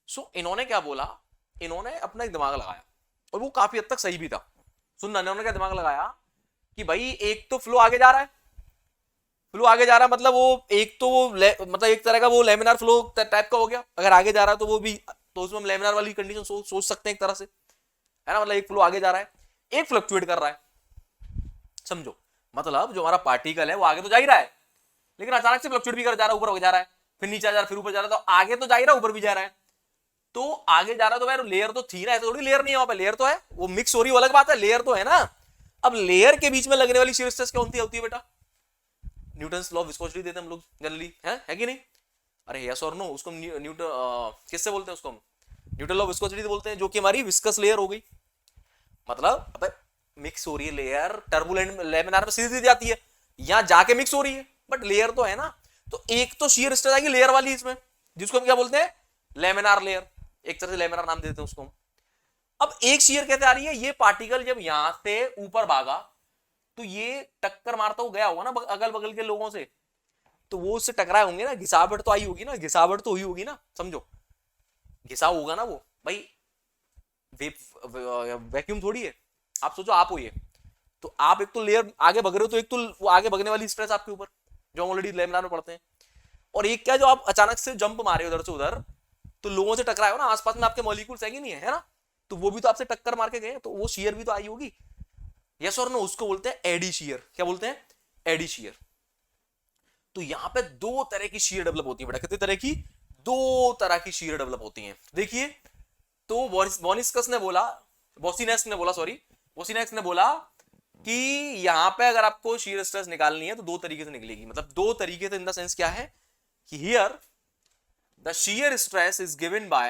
सो इन्होंने क्या बोला, इन्होंने अपना एक दिमाग लगाया और वो काफी हद तक सही भी था, सुनना, इन्होंने क्या दिमाग लगाया कि भाई एक तो फ्लो आगे जा रहा है, फ्लो आगे जा रहा है मतलब वो एक तो वो मतलब एक तरह का वो लेमिनार फ्लो टाइप का हो गया, अगर आगे जा रहा है तो वो भी, तो उसमें हम लेमिनार वाली कंडीशन सोच सकते हैं एक तरह से, है ना, मतलब एक फ्लो आगे जा रहा है, एक फ्लक्चुएट कर रहा है, समझो, मतलब जो हमारा पार्टिकल है वो आगे तो जा ही रहा है लेकिन अचानक से फ्लक्चुएट भी कर जा रहा है, ऊपर हो जा रहा है, फिर नीचे जा रहा है, फिर ऊपर जा रहा है, तो आगे तो जा ही रहा है, ऊपर भी जा रहा है, तो आगे जा रहा है तो भाई लेयर तो थी ना, ऐसे थोड़ी लेयर नहीं है वहां पे, लेयर तो है, वो मिक्स हो रही है अलग बात है, लेयर तो है ना। अब लेयर के बीच में लगने वाली शियर स्ट्रेस क्या होती है बेटा, न्यूटन्स लॉ ऑफ विस्कोसिटी देते हैं हम लोग जनरली, है कि नहीं, अरे यस और नो, उसको न्यूटन किससे बोलते हैं, उसको न्यूटन लॉ ऑफ विस्कोसिटी बोलते हैं, जो कि हमारी विस्कस लेयर हो गई, मतलब अब मिक्स हो रही है लेयर, टर्बुलेंट लेमिनार में सीधी जाती है, यहां जाके मिक्स हो रही है, बट लेयर तो है ना, तो एक तो शियर स्ट्रेस आएगी लेयर वाली इसमें, जिसको हम क्या बोलते हैं, लेमिनार लेयर, एक तरह से लेमिनार नाम देते हैं उसको। अब एक शियर कैसे आ रही है, ये पार्टिकल जब यहां से ऊपर भागा तो ये टक्कर मारता हुआ गया होगा ना अगल बगल के लोगों से, तो वो उससे टकराए होंगे ना, घिसावट तो आई होगी ना, घिसावट तो हुई होगी ना, समझो, घिसाव होगा ना वो, भाई वैक्यूम थोड़ी है, आप सोचो आप हो ये, तो आप एक तो लेयर आगे भग रहे हो, तो एक तो वो आगे भगने वाली स्ट्रेस आपके ऊपर जो ऑलरेडी लेमिनार में पड़ते हैं, और एक क्या जो आप अचानक से जंप मारे उधर से उधर, तो लोगों से टकराए हो ना, आसपास में आपके मॉलिक्यूल्स है कि नहीं है ना, तो वो भी तो आपसे टक्कर मार के गए, तो वो शेयर भी तो आई होगी। यस और नो, उसको बोलते हैं एडी शेयर। क्या बोलते हैं? Eddy shear. तो यहां पे दो तरह की शेयर डेवलप होती है बेटा। कितने तरह की? दो तरह की शेयर डेवलप होती हैं। देखिए, तो वॉनिस्कस ने बोला, बोसिनेक्स ने बोला, सॉरी, बोसिनेक्स ने बोला कि यहां पे अगर आपको शेयर स्ट्रेस निकालनी है तो दो तरीके से निकलेगी। मतलब दो तरीके से इन द सेंस क्या है कि here the shear stress is given by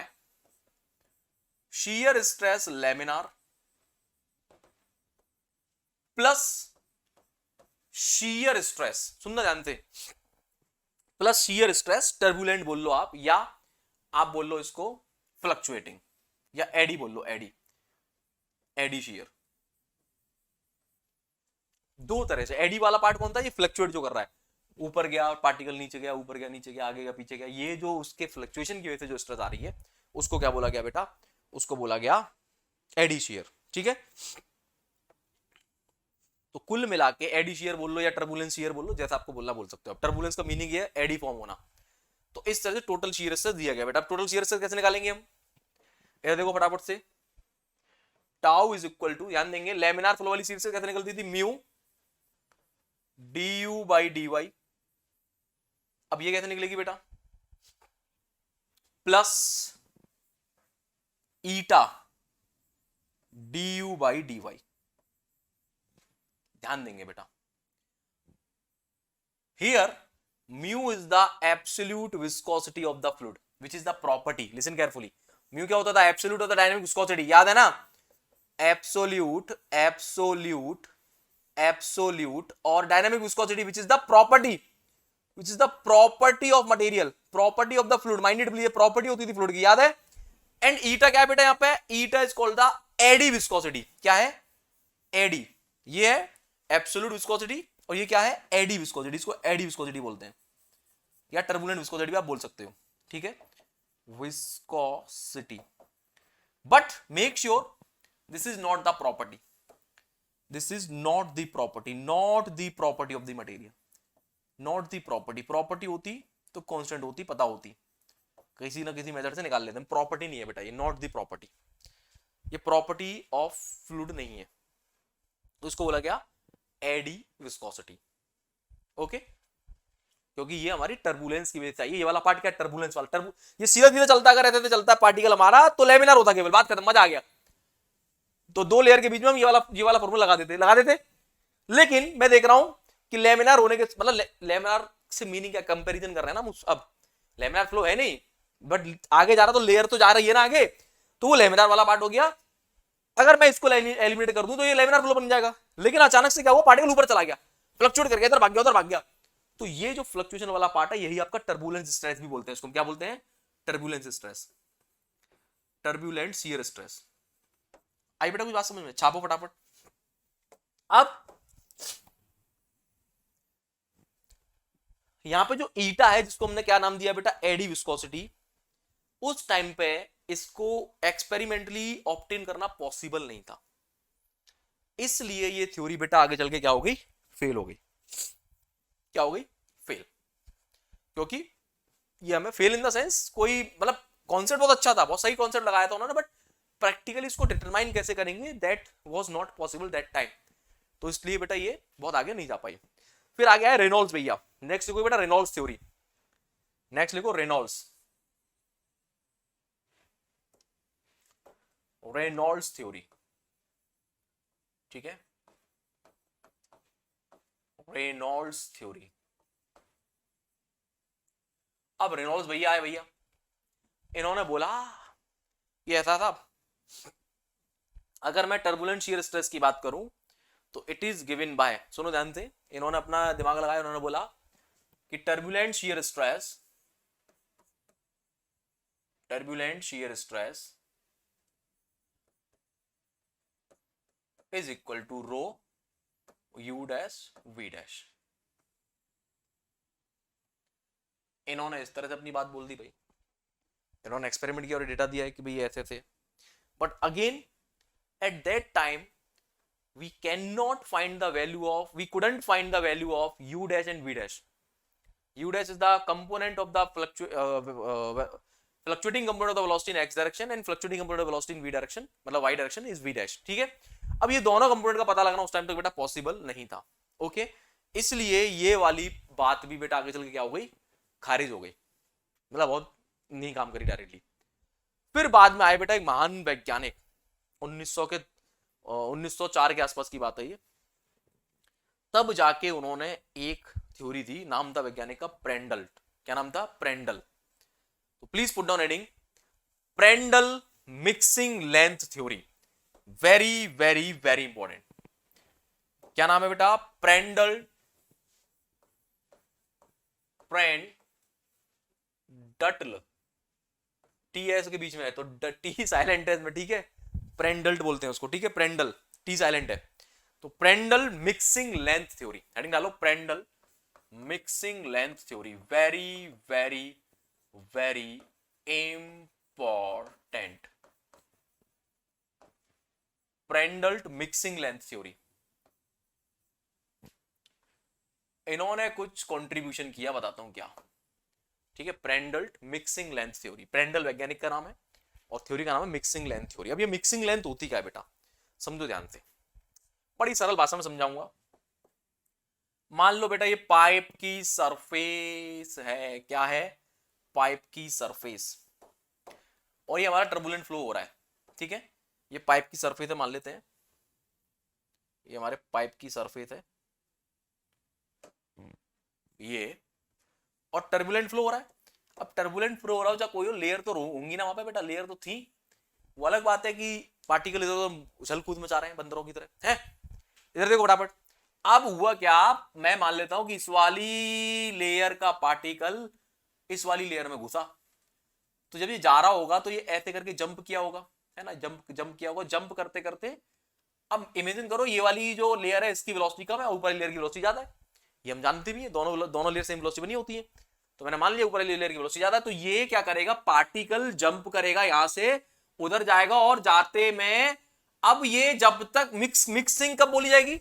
shear stress laminar plus shear stress, सुनना जानते, प्लस shear stress टर्बुलेंट बोल लो आप, या आप बोल लो इसको फ्लक्चुएटिंग, या एडी बोल लो, एडी, एडी shear। दो तरह से। एडी वाला पार्ट कौन था? ये फ्लक्चुएट जो कर रहा है, ऊपर गया पार्टिकल, नीचे गया, ऊपर गया, नीचे गया, आगे गया, पीछे गया, ये जो उसके फ्लक्चुएशन की वजह से जो स्ट्रेस आ रही है उसको क्या बोला गया बेटा? उसको बोला गया एडी शेयर। ठीक है, तो कुल मिला के एडी शेयर बोल लो या टर्बुलेंस शेयर बोल लो, जैसा आपको बोलना बोल सकते हो। टर्बुलेंस का मीनिंग है एडी फॉर्म होना। तो इस तरह से टोटल शेयर स्ट्रेस दिया गया बेटा। अब टोटल शेयर स्ट्रेस कैसे निकालेंगे हम? ये देखो फटाफट से, टाउ इज इक्वल टू, ध्यान देंगे, लेमिनार फ्लो वाली शेयर स्ट्रेस कैसे निकलती थी? Mu du by dy। अब ये कैसे निकलेगी बेटा? Plus eta du by dy। ध्यान देंगे बेटा, here mu is the absolute viscosity of the fluid which is the property, listen carefully. Mu क्या होता था? Absolute of the dynamic viscosity, याद है ना? एब्सोल्यूट, एब्सोल्यूट, एब्सोल्यूट और dynamic viscosity which is the property, which is the property of material, property of the fluid. Minded please, property होती थी फ्लूइड की, याद है? एंड ईटा क्या है बेटा? यहां पे eta is called the eddy viscosity. क्या है? एडी। ये है एब्सोल्यूट विस्कोसिटी और ये क्या है? Eddy viscosity. इसको एडी विस्कोसिटी बोलते हैं, या टर्बुलेंट विस्कोसिटी भी आप बोल सकते हो। ठीक है, viscosity. But make sure this is not the property, this is not the property, not the property of the material, not the property. Property होती तो कांस्टेंट होती, पता होती, किसी ना किसी मेथड से निकाल लेते हैं। प्रॉपर्टी नहीं है बेटा, ये नॉट दी प्रॉपर्टी, ये प्रॉपर्टी ऑफ फ्लूइड नहीं है, तो इसको बोला गया एडी विस्कोसिटी। ओके, क्योंकि ये हमारी टर्बुलेंस की वजह से आई। ये वाला पार्ट क्या है? टर्बुलेंस वाला। ये सीधा सीधा चलता अगर रहते थे, चलता पार्टिकल हमारा, तो लेमिनार होता केवल, बात खत्म, मजा आ गया। तो दो लेयर के बीच में हम ये वाला फॉर्मूला लगा देते। लेकिन मैं देख रहा हूं कि लेमिनार होने के, मतलब लेमिनार से मीनिंग क्या? कंपैरिजन कर रहे हैं ना हम। अब लेमिनार फ्लो है नहीं, बट आगे जा रहा, तो लेयर तो जा रही है ना आगे, तो वो लेमिनार वाला पार्ट हो गया। अगर मैं इसको एलिमिनेट कर दूं तो ये लेमिनार फ्लो बन जाएगा। लेकिन अचानक से क्या हुआ? पार्टिकल ऊपर चला गया, फ्लक्चुएट करके इधर भाग गया, उधर भाग गया। तो ये जो फ्लक्चुएशन वाला पार्ट है, यही आपका टर्बुलेंस स्ट्रेस भी बोलते हैं। इसको क्या बोलते हैं? Turbulence stress, turbulent shear stress. आई बेटा कुछ बात समझ में? छापो फटाफट। अब यहां पे जो ईटा है, जिसको हमने क्या नाम दिया बेटा? AD viscosity. उस टाइम पे इसको एक्सपेरिमेंटली ऑब्टेन करना पॉसिबल नहीं था, इसलिए ये थ्योरी बेटा आगे चल के क्या हो गई? फेल हो गई। क्या हो गई? फेल। क्योंकि ये हमें फेल इन द सेंस, कोई मतलब कॉन्सेप्ट बहुत अच्छा था, बहुत सही कॉन्सेप्ट लगाया था उन्होंने, बट प्रैक्टिकली इसको डिटरमाइन कैसे करेंगे, that was not possible that time. तो इसलिए बेटा ये बहुत आगे नहीं जा पाई। फिर आ गया है रेनॉल्ड्स भैया। नेक्स्ट लिखो बेटा रेनॉल्ड्स थ्योरी। नेक्स्ट लिखो रेनॉल्ड्स, रेनॉल्ड्स थ्योरी। ठीक है, रेनॉल्ड्स थ्योरी। अब रेनॉल्ड्स भैया आए भैया, इन्होंने बोला ये ऐसा था, अगर मैं टर्बुलेंट शियर स्ट्रेस की बात करूं तो इट इज गिवन बाय, सुनो ध्यान से, इन्होंने अपना दिमाग लगाया, उन्होंने बोला कि turbulent shear stress, turbulent shear stress is equal to rho u dash v dash. इन्होंने इस तरह से अपनी बात बोल दी भाई, इन्होंने एक्सपेरिमेंट किया और डेटा दिया है कि भाई ऐसे थे, but again at that time we cannot find the value of, we couldn't find the value of u dash and v dash. U dash is the component of the fluctuating component of the velocity in x direction and fluctuating component of velocity in v direction, मतलब y direction is v dash, ठीक है। अब ये दोनों कंपोनेंट का पता लगाना उस टाइम तक बेटा पॉसिबल नहीं था, ओके, इसलिए ये वाली बात भी बेटा आगे चल के क्या हो गई, खारिज हो गई, मतलब बहुत नहीं काम करी डायरेक्टली। फिर बाद में आए बेटा एक महान वैज्ञानिक 1904 के आसपास की बात है ये, तब जाके उन्होंने एक थ्योरी दी, नाम था वैज्ञानिक का प्रेंडल। क्या नाम था? प्रेंडल। तो please put down heading Prandtl mixing length theory, very very very important. क्या नाम है बेटा? प्रेंडल, प्रेंडल, टी एस के बीच में है तो टी साइलेंट है इसमें, ठीक है, प्रेंडल्ट बोलते हैं उसको, ठीक है, प्रेंडल, टी साइलेंट है। तो Prandtl mixing length theory, heading डालो Prandtl mixing length theory, very very very important. Prandtl mixing length theory, इन्होंने कुछ कंट्रीब्यूशन किया, बताता हूं क्या, ठीक है। Prandtl mixing length theory, Prandtl वैज्ञानिक का नाम है और थ्योरी का नाम है मिक्सिंग लेंथ थ्योरी। अब ये मिक्सिंग लेंथ होती क्या है बेटा, समझो ध्यान से, बड़ी सरल भाषा में समझाऊंगा। मान लो बेटा ये पाइप की सरफेस है, क्या है? पाइप की सरफेस, और ये हमारा टर्बुलेंट फ्लो हो रहा है, ठीक है। ये पाइप की सरफेस है मान लेते हैं, ये हमारे पाइप की सरफेस है ये, और टर्बुलेंट फ्लो हो रहा है। अब टर्बुलेंट फ्लो हो रहा हो चाहे कोई हो, लेयर तो होंगी ना वहां पे बेटा, लेयर तो थी। वो अलग बात है कि पार्टिकल इधर उधर उछल कूद मचा रहे हैं बंदरों की तरह, है। इधर देखो फटाफट, अब हुआ क्या, मैं मान लेता हूं कि इस वाली लेयर का पार्टिकल इस वाली लेयर में घुसा, तो जब ये जा रहा होगा तो ये ऐसे करके जंप किया होगा, है ना, जंप किया होगा, जंप करते करते, अब इमेजिन करो ये वाली जो लेयर है इसकी वेलोसिटी कम है, ऊपर वाली लेयर की वेलोसिटी ज्यादा है, ये हम जानते भी है, दोनों लेयर सेम वेलोसिटी बनी होती है। तो मैंने मान लिया ऊपर वाली लेयर की वेलोसिटी ज्यादा है, तो ये क्या करेगा, पार्टिकल जंप करेगा, यहां से उधर जाएगा, और जाते में अब ये जब तक मिक्सिंग कब बोली जाएगी,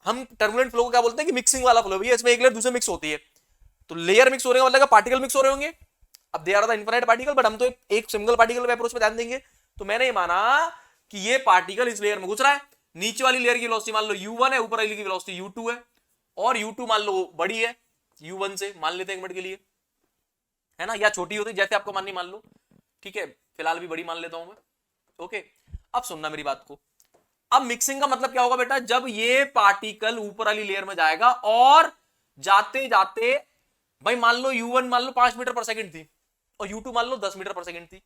हम टर्बुलेंट फ्लो को क्या बोलते हैं कि मिक्सिंग वाला फ्लो, भैया इसमें एक लेयर दूसरे मिक्स होती है, तो लेयर मिक्स हो रहे मतलब पार्टिकल मिक्स हो रहे होंगे। अब दे आ रहा था इनफाइनाइट पार्टिकल, बट हम तो एक सिंगल पार्टिकल अप्रोच पे ध्यान देंगे। तो मैंने ये माना कि ये पार्टिकल इस लेयर में घुस रहा है, नीचे वाली लेयर की वेलोसिटी मान लो u1 है, ऊपर वाली की वेलोसिटी u2 है, और u2 मान लो बड़ी है u1 से, मान लेते हैं एक मिनट के लिए, है ना, या छोटी होती जैसे आपको माननी मान लो, ठीक है, फिलहाल भी बड़ी मान लेता हूं मैं, ओके। अब सुनना मेरी बात को, अब मिक्सिंग का मतलब क्या होगा बेटा, जब ये पार्टिकल ऊपर वाली लेयर में जाएगा और जाते जाते, भाई मान लो u1 मान लो 5 मीटर पर सेकंड थी और u2 मान लो 10 मीटर पर सेकंड थी,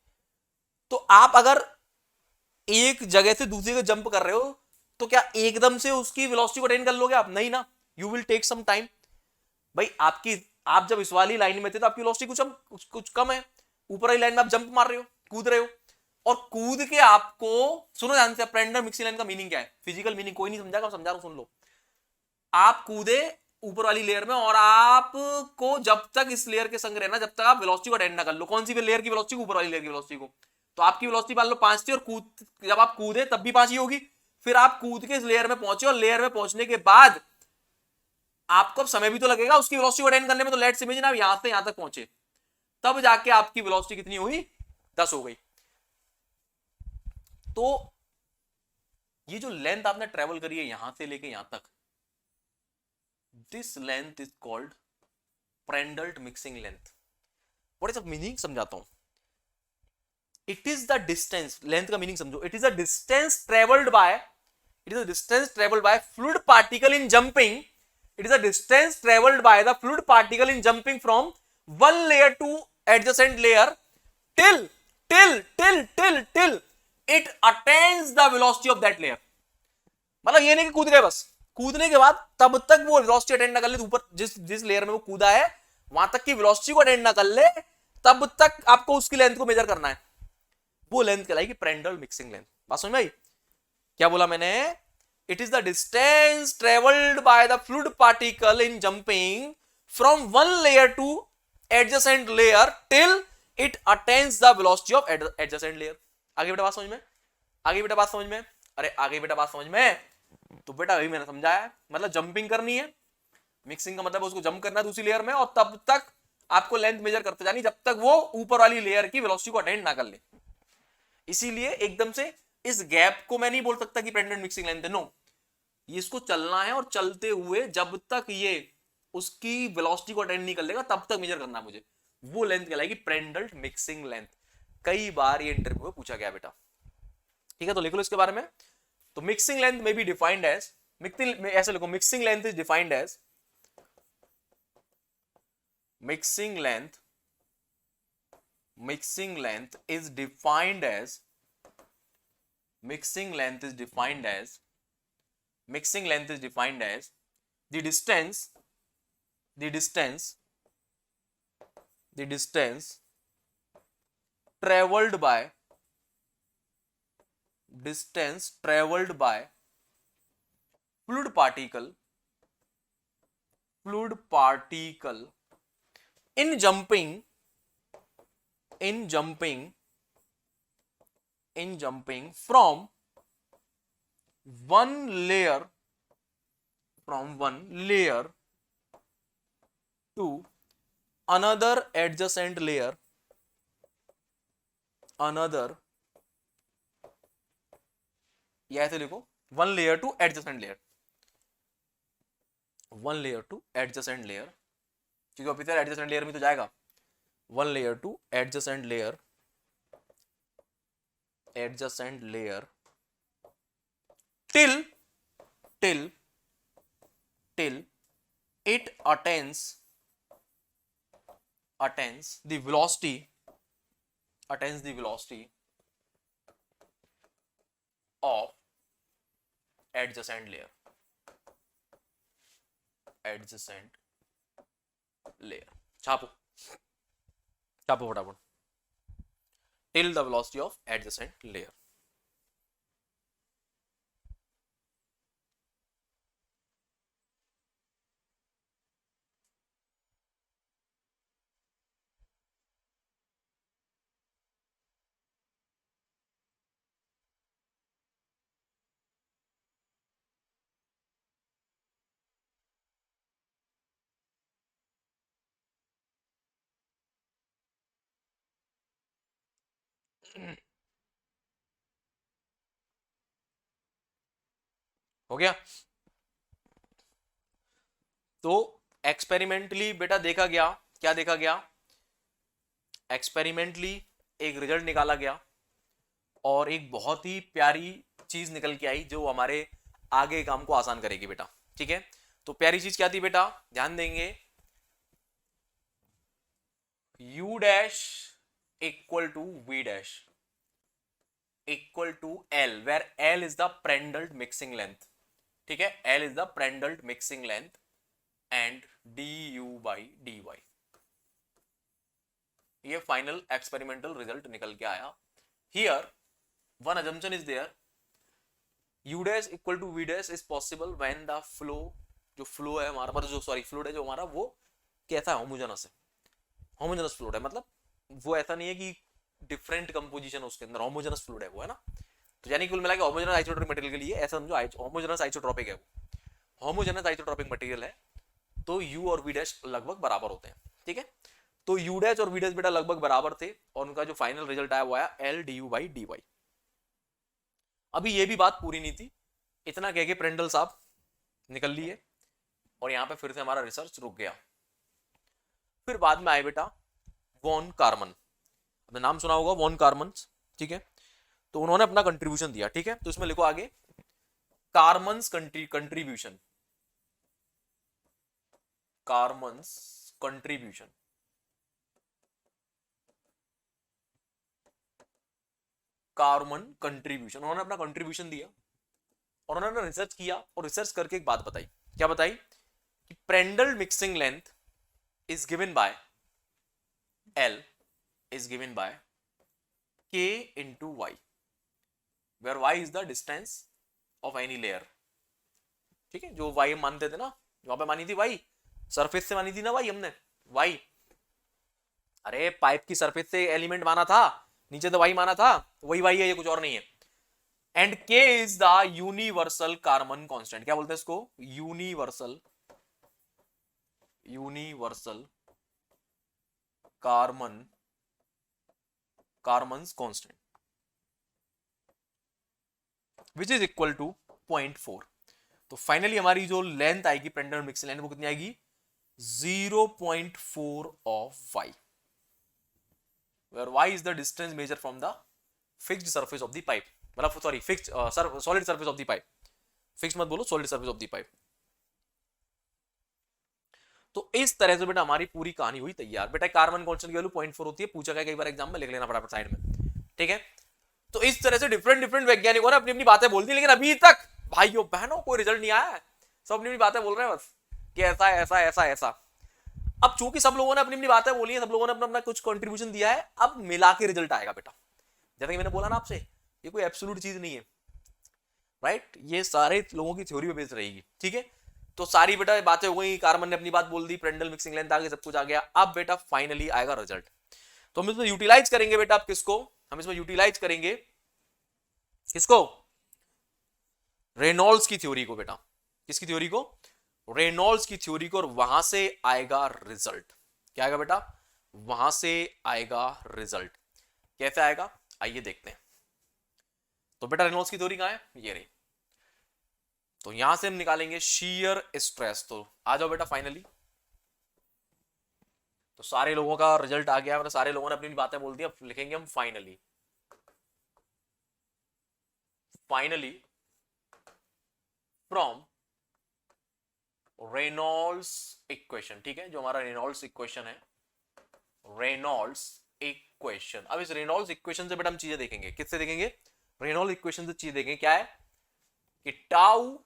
तो आप अगर एक जगह से दूसरी जगह जंप कर रहे हो तो क्या एकदम से उसकी वेलोसिटी को अटेन कर लोगे आप? नहीं ना, you will take some time. भाई आप जब इस वाली लाइन में थे तो आपकी वेलोसिटी कुछ कम है, ऊपर वाली लाइन में आप जंप मार रहे हो, कूद रहे हो, और कूद के आपको, सुनो ध्यान से, प्रेंडल मिक्सिंग लाइन का मीनिंग क्या है, फिजिकल मीनिंग कोई नहीं समझा, समझा रहा हूं, सुन लो। आप कूदे ऊपर वाली लेयर में, और आपको जब तक इस लेयर के संग रहना, जब तक आप वेलोसिटी को अटेंड ना कर लो, कौन सी लेयर की वेलोसिटी, ऊपर वाली लेयर की वेलोसिटी को, तो आपकी वेलोसिटी मान लो 5 थी, और जब आप कूदे तब भी 5 ही होगी, फिर आप कूद के इस लेयर में पहुंचे, और लेयर में पहुंचने के बाद आपको समय भी तो लगेगा उसकी वेलोसिटी को अटेंड करने में, तो लेट्स इमेजिन आप यहां से यहां तक पहुंचे, तब जाके आपकी वेलोसिटी कितनी हुई, 10 हो गई। तो ये जो लेंथ आपने ट्रेवल करी है यहां से लेके यहां तक, this length is called Prandtl mixing length. What is the meaning, समझाता हूं। It is the distance, length का मीनिंग समझो, it is the distance travelled by fluid particle in jumping, it is a distance traveled by the fluid particle in jumping from one layer to adjacent layer till it attains the velocity of that layer। मतलब ये नहीं कि कूद गए बस, कूदने के बाद तब तक वो वेलोसिटी अटेंड ना कर ले, ऊपर जिस लेयर में वो कूदा है वहां तक की वेलोसिटी को अटेंड ना कर ले, तब तक आपको उसकी लेंथ को मेजर करना है, वो लेंथ कहलाएगी प्रेंडल मिक्सिंग लेंथ। बात समझ में आई? क्या बोला मैंने? It is the distance traveled by the fluid particle in jumping from one layer to adjacent layer till it attains the velocity of adjacent layer। आगे बेटा बात समझ में? आगे बेटा बात समझ में? अरे आगे बेटा बात समझ में? तो बेटा अभी मैंने समझाया, मतलब जंपिंग करनी है, मिक्सिंग का मतलब उसको जंप करना है दूसरी लेयर में, और तब तक आपको लेंथ मेजर करते जानी जब तक वो ऊपर वाली लेयर की वेलोसिटी को अटेंड ना कर ले। इसीलिए एकदम से इस गैप को मैं नहीं बोल सकता कि प्रेंडल्ट मिक्सिंग लेंथ है, नो, ये इसको चलना है और चलते हुए जब तक ये उसकी वेलोसिटी को अटेंड नहीं कर लेगा तब तक मेजर करना है मुझे, वो लेंथ कहलाएगी प्रेंडल्ट मिक्सिंग लेंथ। कई बार ये इंटरव्यू में पूछा गया बेटा, ठीक है, तो लिख लो इसके बारे में। तो मिक्सिंग लेंथ में बी डिफाइंड एज, ऐसे लिखो, mixing length is defined as, mixing length, mixing length is defined as, mixing length is defined as, mixing length is defined as the distance, the distance, the distance traveled by, distance traveled by fluid particle, fluid particle in jumping, in jumping, in jumping from one layer, from one layer to another adjacent layer, another, या ऐसे लिखो, one layer to adjacent layer, one layer to adjacent layer, क्योंकि ऑफिसर adjacent layer में तो जाएगा, one layer to adjacent layer, adjacent layer till, till, till it attains, attains the velocity, attains the velocity of adjacent layer, adjacent layer, छापो, छापो फटाफट, till the velocity of adjacent layer। हो गया। तो एक्सपेरिमेंटली बेटा देखा गया, क्या देखा गया, एक्सपेरिमेंटली एक रिजल्ट निकाला गया और एक बहुत ही प्यारी चीज निकल के आई जो हमारे आगे काम को आसान करेगी बेटा, ठीक है। तो प्यारी चीज क्या थी बेटा, ध्यान देंगे, u dash equal to v dash equal to l, where l is the Prandtl mixing length, ठीक है, l is the Prandtl mixing length and du by dy, ये फाइनल एक्सपेरिमेंटल रिजल्ट निकल के आया। Here one assumption is there, u dash equal to v dash is possible when the flow, जो फ्लो है हमारा, मतलब जो सॉरी फ्लूइड है जो हमारा, वो कैसा है, होमोजेनस है, होमोजेनस फ्लूइड है, मतलब वो ऐसा नहीं है कि डिफरेंट कंपोजिशन उसके अंदर, होमोजेनस फ्लूइड है वो, है ना। तो यानी कुल मिला के होमोजेनस आइसोट्रोपिक मटेरियल के लिए ऐसा समझो, होमोजेनस आइसोट्रोपिक है वो, होमोजेनस आइसोट्रोपिक मटेरियल है, तो u और v डैश लगभग बराबर होते हैं, ठीक है। तो u डैश और v डैश बेटा लगभग बराबर थे और उनका जो फाइनल रिजल्ट आया वो आया l du by dy। अभी ये भी बात पूरी नहीं थी, इतना कह के प्रेंडल साहब निकल लिए और यहां पे फिर से हमारा रिसर्च रुक गया। फिर बाद में आए बेटा वॉन कारमन, आपने नाम सुना होगा वॉन कारमन, ठीक है। तो उन्होंने अपना कंट्रीब्यूशन दिया, ठीक है, तो इसमें लिखो आगे कारमन्स कंट्रीब्यूशन, कारमन्स कंट्रीब्यूशन, कारमन कंट्रीब्यूशन, उन्होंने अपना कंट्रीब्यूशन दिया और उन्होंने रिसर्च किया और रिसर्च करके एक बात बताई, क्या बताई कि Prandtl mixing length is given by L is given by K into Y, where Y is the distance of any layer, ठीक है, जो Y मानते थे ना, वहां पे मानी थी Y, सरफेस से मानी थी ना Y हमने, Y, अरे पाइप की सरफेस से एलिमेंट माना था, नीचे तो Y माना था, वही Y है, ये कुछ और नहीं है। And K is the universal carbon constant, क्या बोलते हैं इसको, universal, universal Karman's constant which is equal to 0.4। तो फाइनली हमारी जो लेंथ आएगी पेंडुलम मिक्सिंग लेंथ वो कितनी आएगी 0.4 of y, where y is the distance measured from the fixed surface of the pipe, मतलब sorry fixed solid surface of the pipe, fixed मत बोलो, solid surface of the pipe. तो इस तरह से बेटा हमारी पूरी कहानी हुई तैयार। बेटा कार्बन कांस्टेंट की वैल्यू 0.4 होती है, पूछा गया कई बार एग्जाम में, लिख लेना फटाफट साइड में, ठीक है। तो इस तरह से डिफरेंट वैज्ञानिकों ने अपनी अपनी बातें बोल दी, लेकिन अभी तक भाइयों बहनों कोई रिजल्ट नहीं आया है, सब अपनी अपनी बातें बोल रहे हैं बस कि ऐसा ऐसा ऐसा ऐसा। अब चूंकि सब लोगों ने अपनी अपनी बातें बोली है, सब लोगों ने अपना अपना कुछ कंट्रीब्यूशन दिया है, अब मिला के रिजल्ट आएगा बेटा। जैसा कि मैंने बोला ना आपसे, ये कोई एब्सोल्यूट चीज नहीं है, राइट, ये सारे लोगों की थ्योरी पे बेस्ड रहेगी, ठीक है। तो सारी बेटा बातें हो गई, कार्बन ने अपनी बात बोल दी, पेंडुलम मिक्सिंग लेंथ आ गई, सब कुछ आ गया। अब बेटा फाइनली आएगा रिजल्ट। तो हम इसमें यूटिलाइज करेंगे बेटा, आप किसको, हम इसमें यूटिलाइज करेंगे किसको, रेनॉल्ड्स की थ्योरी को बेटा। किसकी थ्योरी को, रेनॉल्ड्स की थ्योरी को, और वहां से आएगा रिजल्ट। क्या आएगा बेटा, वहां से आएगा रिजल्ट। कैसे आएगा आइए देखते हैं। तो बेटा रेनॉल्ड्स की थ्योरी कहां है, ये रही। तो यहां से हम निकालेंगे शीयर स्ट्रेस। तो आ जाओ बेटा फाइनली। तो सारे लोगों का रिजल्ट आ गया, मतलब सारे लोगों ने अपनी बातें बोल दी। अब लिखेंगे हम फाइनली फ्रॉम रेनॉल्ड्स इक्वेशन, ठीक है, जो हमारा रेनॉल्ड्स इक्वेशन है, रेनॉल्ड्स इक्वेशन। अब इस रेनॉल्ड्स इक्वेशन से बेटा हम चीजें देखेंगे, किससे देखेंगे, रेनॉल्ड्स इक्वेशन से चीज देखेंगे। क्या है कि टाउ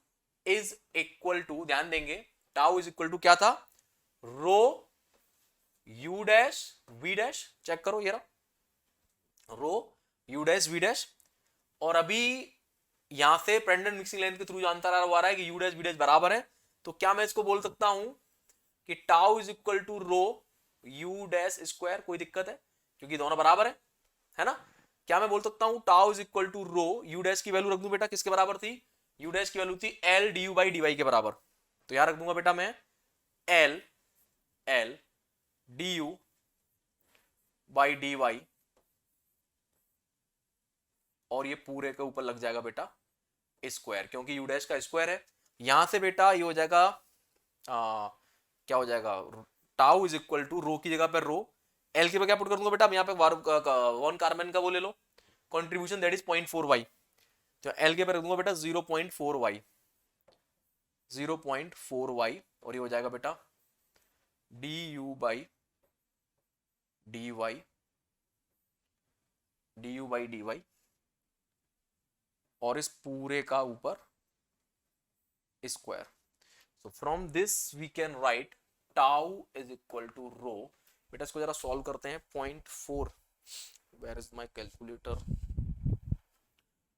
इज इक्वल टू, ध्यान देंगे, टाउ इज इक्वल टू क्या था, rho u dash v dash, check करो ये रहा, rho u dash v dash. और अभी यहां से पेंडुलम मिक्सिंग लेंथ के थ्रू जानता रहा है कि यू डैश वी डैश बराबर है। तो क्या मैं इसको बोल सकता हूं कि tau is equal to rho u dash square, कोई दिक्कत है क्योंकि दोनों बराबर है ना। क्या मैं बोल सकता हूं tau is equal to rho, u dash की वैल्यू रख दूं बेटा, किसके बराबर थी, यू डैश की वैल्यू थी l d u by d y के बराबर। तो यहां रख दूंगा बेटा मैं l l d u by d y, और ये पूरे के ऊपर लग जाएगा बेटा स्क्वायर, क्योंकि यू डैश का स्क्वायर है। यहां से बेटा ये हो जाएगा क्या हो जाएगा, टाउ इज इक्वल टू रो की जगह पर रो, एल की जगह क्या पुट कर दूंगा बेटा, यहाँ पे वन कार्बन का वो ले लो कंट्रीब्यूशन, दैट इज 0.4 वाई। तो एल के पर रख दूंगा बेटा 0.4 वाई, 0.4 वाई, और ये हो जाएगा बेटा d u by d y, d u by d y, और इस पूरे का ऊपर square. So from this we can write tau is equal to rho. बेटा इसको जरा सॉल्व करते हैं। 0.4, वेयर इज माय कैलकुलेटर,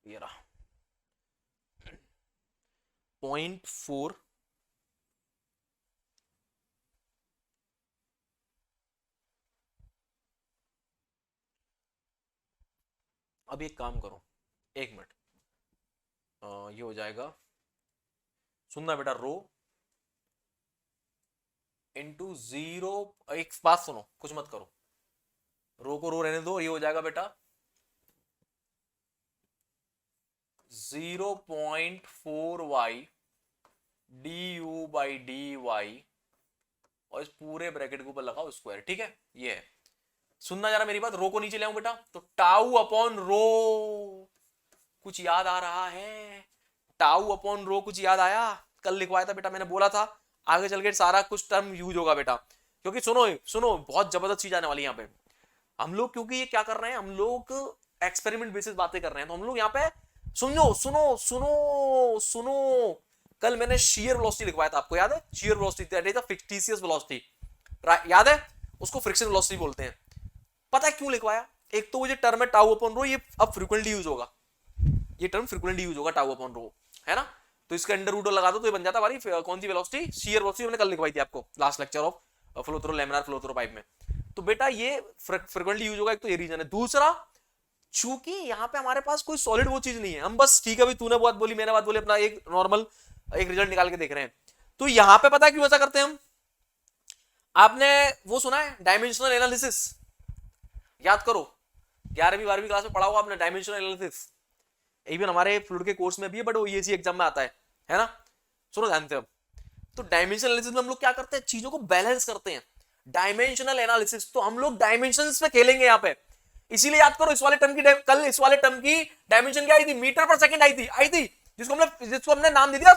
ये रहा 0.4 अब एक काम करो, एक मिनट, ये हो जाएगा, सुनना बेटा, रो इंटू 0, एक बात सुनो, कुछ मत करो, रो को रो रहने दो, ये हो जाएगा बेटा 0.4 y d u by d y, और इस पूरे ब्रैकेट के ऊपर लगाओ स्क्वायर, ठीक है। ये है, सुनना जरा मेरी बात, रो को नीचे ले आऊं बेटा, तो टाउ अपॉन रो, कुछ याद आ रहा है, टाउ अपॉन रो कुछ याद आया, कल लिखवाया था बेटा, मैंने बोला था आगे चल के सारा कुछ टर्म यूज होगा बेटा, क्योंकि सुनो सुनो बहुत जबरदस्त चीज आने वाली है यहाँ पे। हम लोग क्योंकि ये क्या कर रहे हैं, हम लोग एक्सपेरिमेंट बेसिस बातें कर रहे हैं, तो हम लोग यहाँ पे सुनो सुनो सुनो सुनो, कल मैंने शियर वेलोसिटी लिखवाया था, आपको याद है, shear velocity that is the fictitious velocity, याद है, उसको फ्रिक्शन वेलोसिटी बोलते हैं। पता है क्यों लिखवाया, एक तो वो जो टर्म है टाउ अपॉन रो, ये अब फ्रीक्वेंटली यूज होगा, ये टर्म फ्रीक्वेंटली यूज होगा टाउ अपॉन रो, है ना। तो इसका अंडर रूट लगा दो तो ये बन जाता हमारी कौन सी वेलोसिटी, शियर वेलोसिटी, हमने कल लिखवाई थी आपको last lecture of flow through laminar flow through pipe में। तो बेटा ये फ्रीक्वेंटली यूज होगा, एक तो ये रीजन है। दूसरा, चूंकि यहाँ पे हमारे पास कोई सॉलिड वो चीज नहीं है, हम बस ठीक है भाई तूने बात बोली मैंने बात बोली, अपना एक नॉर्मल एक रिजल्ट निकाल के देख रहे हैं। तो यहाँ पे पता है क्यों ऐसा करते हैं हम, आपने वो सुना है डायमेंशनल एनालिसिस? याद करो, 11वीं 12वीं क्लास में पढ़ा होगा आपने डायमेंशनल एनालिसिस। इवन हमारे फ्लूइड के कोर्स में भी है, बट वो ईएसी एग्जाम में आता है ना? सुनो जानते हो अब। तो डायमेंशनल एनालिसिस में हम लोग क्या करते हैं, चीजों को बैलेंस करते हैं। डायमेंशनल एनालिसिस तो हम लोग डायमेंशंस पे खेलेंगे यहाँ पे। इसीलिए याद करो, इस वाले टर्म की कल इस वाले टर्म की डायमेंशन क्या आई थी, मीटर पर सेकंड आई थी, जिसको हमने नाम दे दिया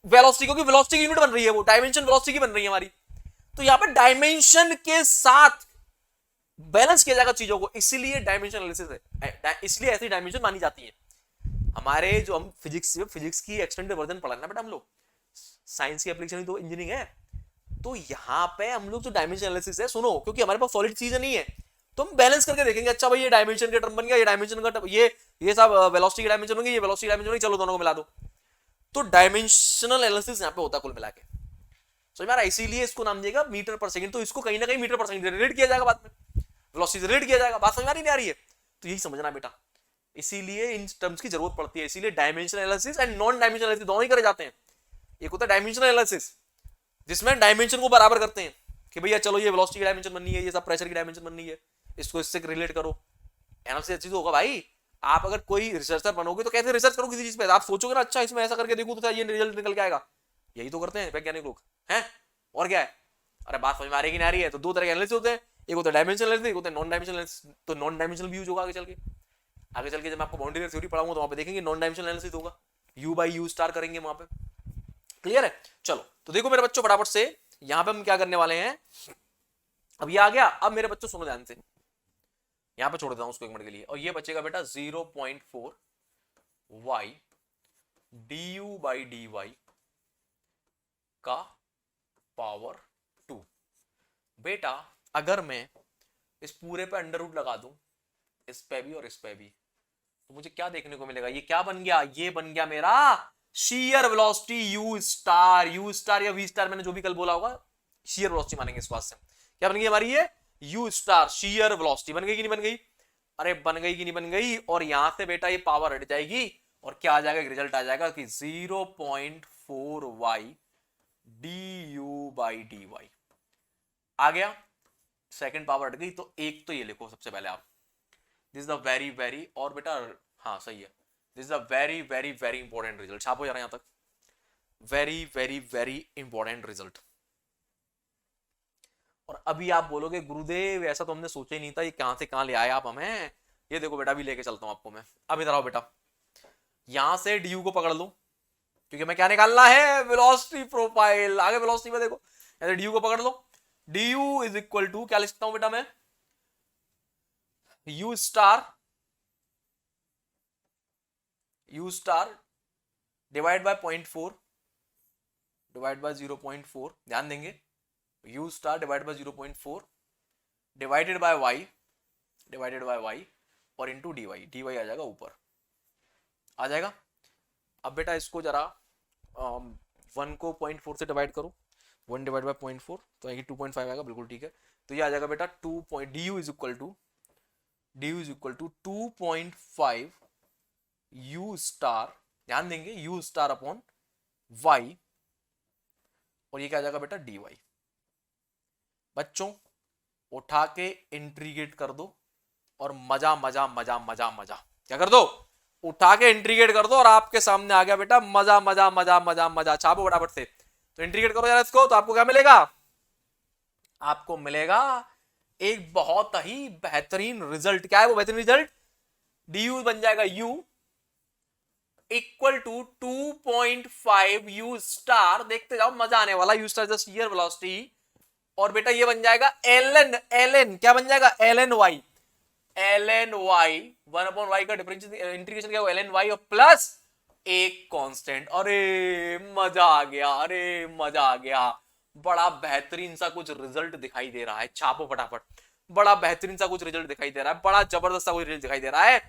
वेलोसिटी, क्योंकि वेलोसिटी की यूनिट बन रही है, वो डायमेंशन वेलोसिटी की बन रही है हमारी। तो यहाँ पे डायमेंशन के साथ बैलेंस किया जाएगा चीजों को, इसीलिए डायमेंशन एनालिसिस है, इसलिए ऐसी डायमेंशन मानी जाती है। हमारे जो हम फिजिक्स की एक्सटेंडेड वर्जन पढ़ा ना बेटा हम लोग, साइंस की एप्लीकेशन तो इंजीनियरिंग है, तो यहाँ पे हम लोग जो डायमेंशन एनालिसिस है, सुनो, क्योंकि हमारे पास सॉलिड चीज नहीं है, तो हम बैलेंस करके देखेंगे। अच्छा भाई ये डायमेंशन का टर्म बन गया, ये डायमेंशन का टर्म, ये सब वेलोसिटी की डायमेंशन होगी, ये वेलोसिटी डायमेंशन होगी, चलो दोनों को मिला दो। तो डायमेंशनल एनालिसिस यहाँ पे होता है कुल मिला के, समझ में आ रहा है? इसीलिए इसको नाम दिएगा मीटर पर सेकंड। तो इसको कहीं ना कहीं मीटर पर सेकंड रिलेट किया जाएगा बाद में, वेलोसिटी से रिलेट किया जाएगा। बात समझ में आ रही है? तो यही समझना बेटा, इसीलिए इन टर्म्स की जरूरत पड़ती है। इसीलिए dimensional analysis and non dimensional analysis दोनों ही करे जाते हैं। एक होता है डायमेंशनल एनालिसिस जिसमें डायमेंशन को बराबर करते हैं कि भैया चलो ये वेलोसिटी की डायमेंशन बननी है, ये सब प्रेशर की डायमेंशन बननी है, इसको इससे रिलेट करो। एनालिसिस चीज होगा भाई। आप अगर कोई रिसर्चर बनोगे तो कैसे रिसर्च करो किसी चीज पे? आप सोचोगे ना अच्छा इसमें ऐसा करके देखो तो ये रिजल्ट निकल के आएगा, यही तो करते हैं वैज्ञानिक लोग हैं, और क्या है? अरे बात समझ में आ रही है कि नहीं आ रही है? तो दो तरह के एनालिसिस होते हैं, एक होता है डायमेंशनल एनालिसिस, एक होता है नॉन डायमेंशनल एनालिसिस। तो नॉन डायमेंशनल भी यूज होगा आगे चल के जब मैं आपको बाउंड्री थ्योरी पढ़ाऊंगा तो वहां पे देखेंगे नॉन डायमेंशनल एनालिसिस होगा, यू बाई यू स्टार करेंगे वहां पे। क्लियर है? चलो तो देखो मेरे बच्चों फटाफट से यहां पे हम क्या करने वाले हैं। अब ये आ गया। अब मेरे बच्चों सुनो ध्यान से, यहां पे छोड़ देता हूं उसको एक मिनट के लिए, और ये बचेगा बेटा 0.4 y du बाई dy का पावर 2। बेटा अगर मैं इस पूरे पे अंडर रूट लगा दूं, इस पे भी और इस पे भी, तो मुझे क्या देखने को मिलेगा? ये क्या बन गया? ये बन गया मेरा shear velocity u स्टार या v स्टार, मैंने जो भी कल बोला होगा shear velocity मानेंगे इस बात से। क्या बन गई हमारी ये u स्टार shear velocity? बन गई कि नहीं बन गई? अरे बन गई कि नहीं बन गई? और यहां से बेटा ये पावर हट जाएगी और क्या आ जाएगा, एक रिजल्ट आ जाएगा कि 0.4 y du बाई dy आ गया। सेकंड पावर हट गई, तो एक तो ये लिखो सबसे पहले आप, this is the very very, और बेटा हाँ सही है, this is a very very very important result. छापो जरा यहां तक, very very very important result. और अभी आप बोलोगे गुरुदेव ऐसा तो हमने सोचा ही नहीं था, ये कहां से कहां ले आए आप हमें? ये देखो बेटा, अभी लेके चलता हूं आपको मैं। अब इधर आओ बेटा, यहां से ड्यू को पकड़ लो, क्योंकि मैं क्या निकालना है, वेलोसिटी प्रोफाइल। आगे वेलोसिटी में देखो, ऐसे ड्यू को पकड़ लो। ड्यू इज इक्वल टू क्या लिख सकता हूं बेटा मैं, u star divide by 0.4 divide by 0.4, ध्यान देंगे, u star divide by 0.4 divided by y और इंटू डी वाई आ जाएगा ऊपर, आ जाएगा। अब बेटा इसको जरा 1 को 0.4 से डिवाइड करो, 1 डिवाइड बाय 0.4 तो आएगी 2.5 आएगा, बिल्कुल ठीक है। तो ये आ जाएगा बेटा 2. D is equal to 2.5 u star, ध्यान देंगे यू स्टार अपॉन वाई, और ये क्या आ जाएगा बेटा डी वाई। बच्चों उठा के इंटीग्रेट कर दो और मजा मजा मजा मजा मजा, क्या कर दो, उठा के इंटीग्रेट कर दो और आपके सामने आ गया बेटा मजा मजा मजा मजा मजा। छापो फटाफट से, तो इंटीग्रेट करो यार इसको, तो आपको क्या मिलेगा? आपको मिलेगा एक बहुत ही बेहतरीन रिजल्ट। क्या है वो बेहतरीन रिजल्ट? डी यू बन जाएगा u equal to 2.5 u star, देखते जाओ मजा आने वाला, u star just shear velocity, और बेटा ये बन जाएगा ln, क्या बन जाएगा, ln y 1 अपॉन y का डिफरेंशियल इंटीग्रेशन क्या होगा, ln y और प्लस एक कांस्टेंट। अरे मजा आ गया, अरे मजा आ गया, बड़ा बेहतरीन सा कुछ रिजल्ट दिखाई दे रहा है। छापो फटाफट, बड़ा बेहतरीन सा कुछ रिजल्ट दिखाई दे रहा है, बड़ा जबरदस्त सा कुछ रिजल्ट दिखाई दे रहा है।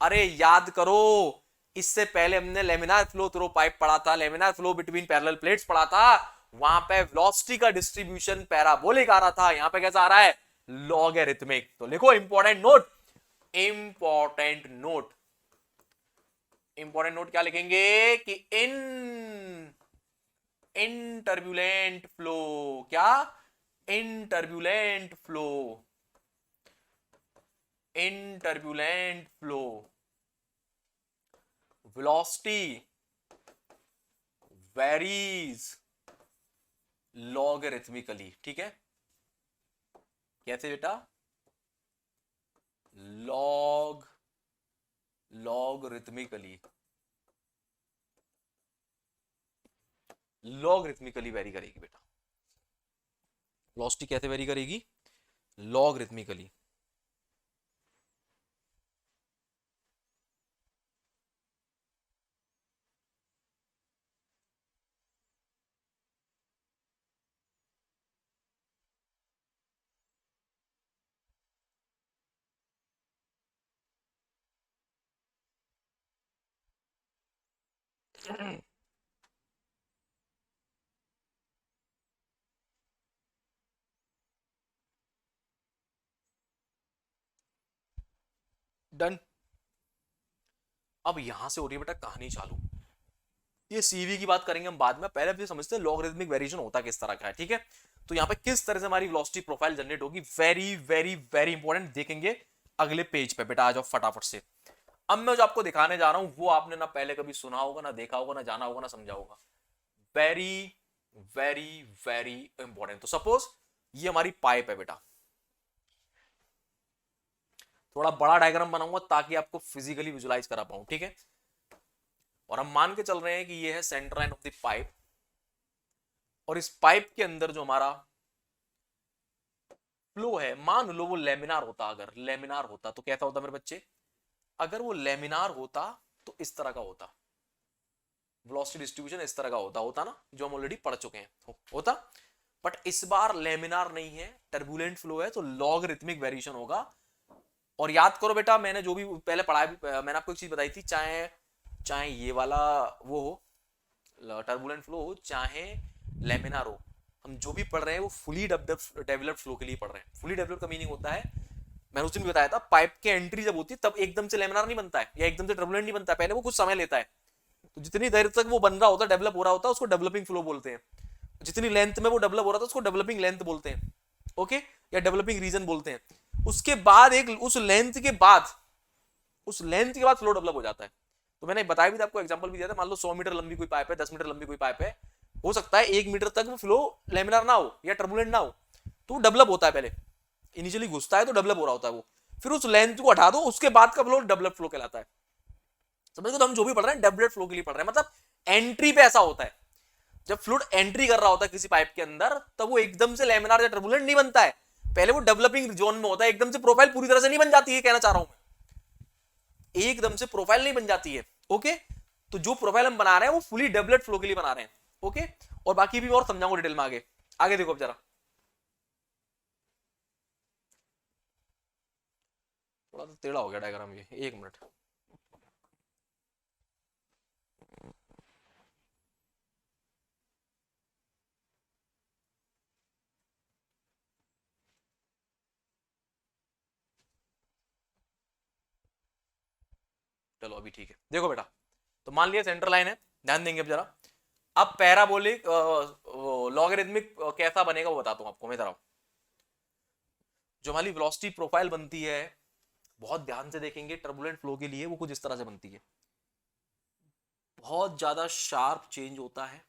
अरे याद करो, इससे पहले हमने लेमिनार फ्लो थ्रू पाइप पढ़ा था, laminar flow between parallel plates पढ़ा था, वहां पे वेलोसिटी का डिस्ट्रीब्यूशन पैराबोलिक आ रहा था, यहां पे कैसा आ रहा है, लॉगरिथमिक। तो लिखो इंपॉर्टेंट नोट, इंपॉर्टेंट नोट क्या लिखेंगे कि इन टर्बुलेंट फ्लो, क्या in turbulent flow, in turbulent flow velocity varies logarithmically. ठीक है, कैसे बेटा? लॉगरिथमिकली, लॉगरिथमिकली वेरी करेगी बेटा। वेलोसिटी कैसे वेरी करेगी? लॉगरिथमिकली। डन। अब यहां से हो रही है बेटा कहानी चालू। ये सीवी की बात करेंगे हम बाद में, पहले भी समझते हैं लॉगरिथमिक वेरिएशन होता किस तरह का है। ठीक है, तो यहाँ पे किस तरह से हमारी वेलोसिटी प्रोफाइल जनरेट होगी, वेरी वेरी वेरी इंपॉर्टेंट, देखेंगे अगले पेज पे। बेटा आ जाओ फटाफट से। अब मैं जो आपको दिखाने जा रहा हूं वो आपने ना पहले कभी सुना होगा, ना देखा होगा, ना जाना होगा, ना समझा होगा। Very very very important. तो सपोज ये हमारी पाइप है बेटा, थोड़ा बड़ा डायग्राम बनाऊंगा ताकि आपको फिजिकली विजुलाइज करा पाऊं। ठीक है, और हम मान के चल रहे हैं कि ये है centre line of the pipe, और इस पाइप के अंदर जो हमारा फ्लो है, मान लो वो लेमिनार होता। अगर लेमिनार होता तो कैसा होता मेरे बच्चे? अगर वो लेमिनार होता तो इस तरह का होता, वेलोसिटी डिस्ट्रीब्यूशन इस तरह का होता ना, जो हम ऑलरेडी पढ़ चुके हैं होता। बट इस बार लेमिनार नहीं है, टर्बुलेंट फ्लो है, तो लॉगरिथमिक वेरिएशन होगा। और याद करो बेटा, मैंने जो भी पहले पढ़ाया, मैंने आपको एक चीज बताई थी, चाहे चाहे ये वाला वो हो टर्बुलेंट फ्लो हो, चाहे लेमिनार हो, हम जो भी पढ़ रहे हैं वो फुली डेवलप्ड फ्लो के लिए पढ़ रहे हैं। फुली डेवलप्ड का मीनिंग होता है, मैंने उस दिन भी बताया था, पाइप के एंट्री जब होती है तब एकदम से लेमिनार नहीं बनता है या एकदम से टर्बुलेंट नहीं बनता है, पहले वो कुछ समय लेता है। तो जितनी देर तक वो बन रहा होता है, डेवलप हो रहा होता है, उसको डेवलपिंग फ्लो बोलते हैं। जितनी लेंथ में वो डेवलप हो रहा था उसको डेवलपिंग लेंथ बोलते हैं, ओके, या डेवलपिंग रीजन बोलते हैं। उसके बाद एक उस लेंथ के बाद फ्लो डेवलप हो जाता है। तो मैंने बताया भी था आपको, एग्जांपल भी दिया था, मान लो 100 मीटर लंबी कोई पाइप है, 10 मीटर लंबी कोई पाइप है, हो सकता है 1 मीटर तक वो फ्लो लेमिनार ना हो या टर्बुलेंट ना हो, तो डेवलप होता है। पहले इनिशियली घुसता है तो डेवलप हो रहा होता है वो, फिर उस लेंथ को हटा दो, उसके बाद का फ्लो डेवलप फ्लो कहलाता है। समझ गए? तो हम जो भी पढ़ रहे हैं डेवलप फ्लो के लिए पढ़ रहे हैं, मतलब एंट्री पे ऐसा होता है, जब फ्लूइड एंट्री कर रहा होता है किसी पाइप के अंदर, तब वो एकदम से लेमिनार या टर्बुलेंट नहीं बनता है, पहले वो डेवलपिंग जोन में होता है। एकदम से प्रोफाइल पूरी तरह से नहीं बन जाती है, कहना चाह रहा हूं मैं, एकदम से प्रोफाइल नहीं बन जाती है। ओके, तो जो प्रोफाइल हम बना रहे हैं वो फुली डेवलप्ड फ्लो के लिए बना रहे हैं। ओके, और बाकी भी और समझाऊंगा डिटेल में आगे। आगे देखो अब जरा, थोड़ा सा टेढ़ा हो गया डायग्राम ये, एक मिनट। चलो अभी ठीक है, देखो बेटा, तो मान लिया सेंटर लाइन है, ध्यान देंगे अब जरा। अब पैराबोलिक लॉगरिथमिक कैसा बनेगा वो बताता हूं आपको मैं, जरा। जो हमारी वेलोसिटी प्रोफाइल बनती है, बहुत ध्यान से देखेंगे, टर्बुलेंट फ्लो के लिए वो कुछ इस तरह से बनती है, बहुत ज्यादा शार्प चेंज होता है,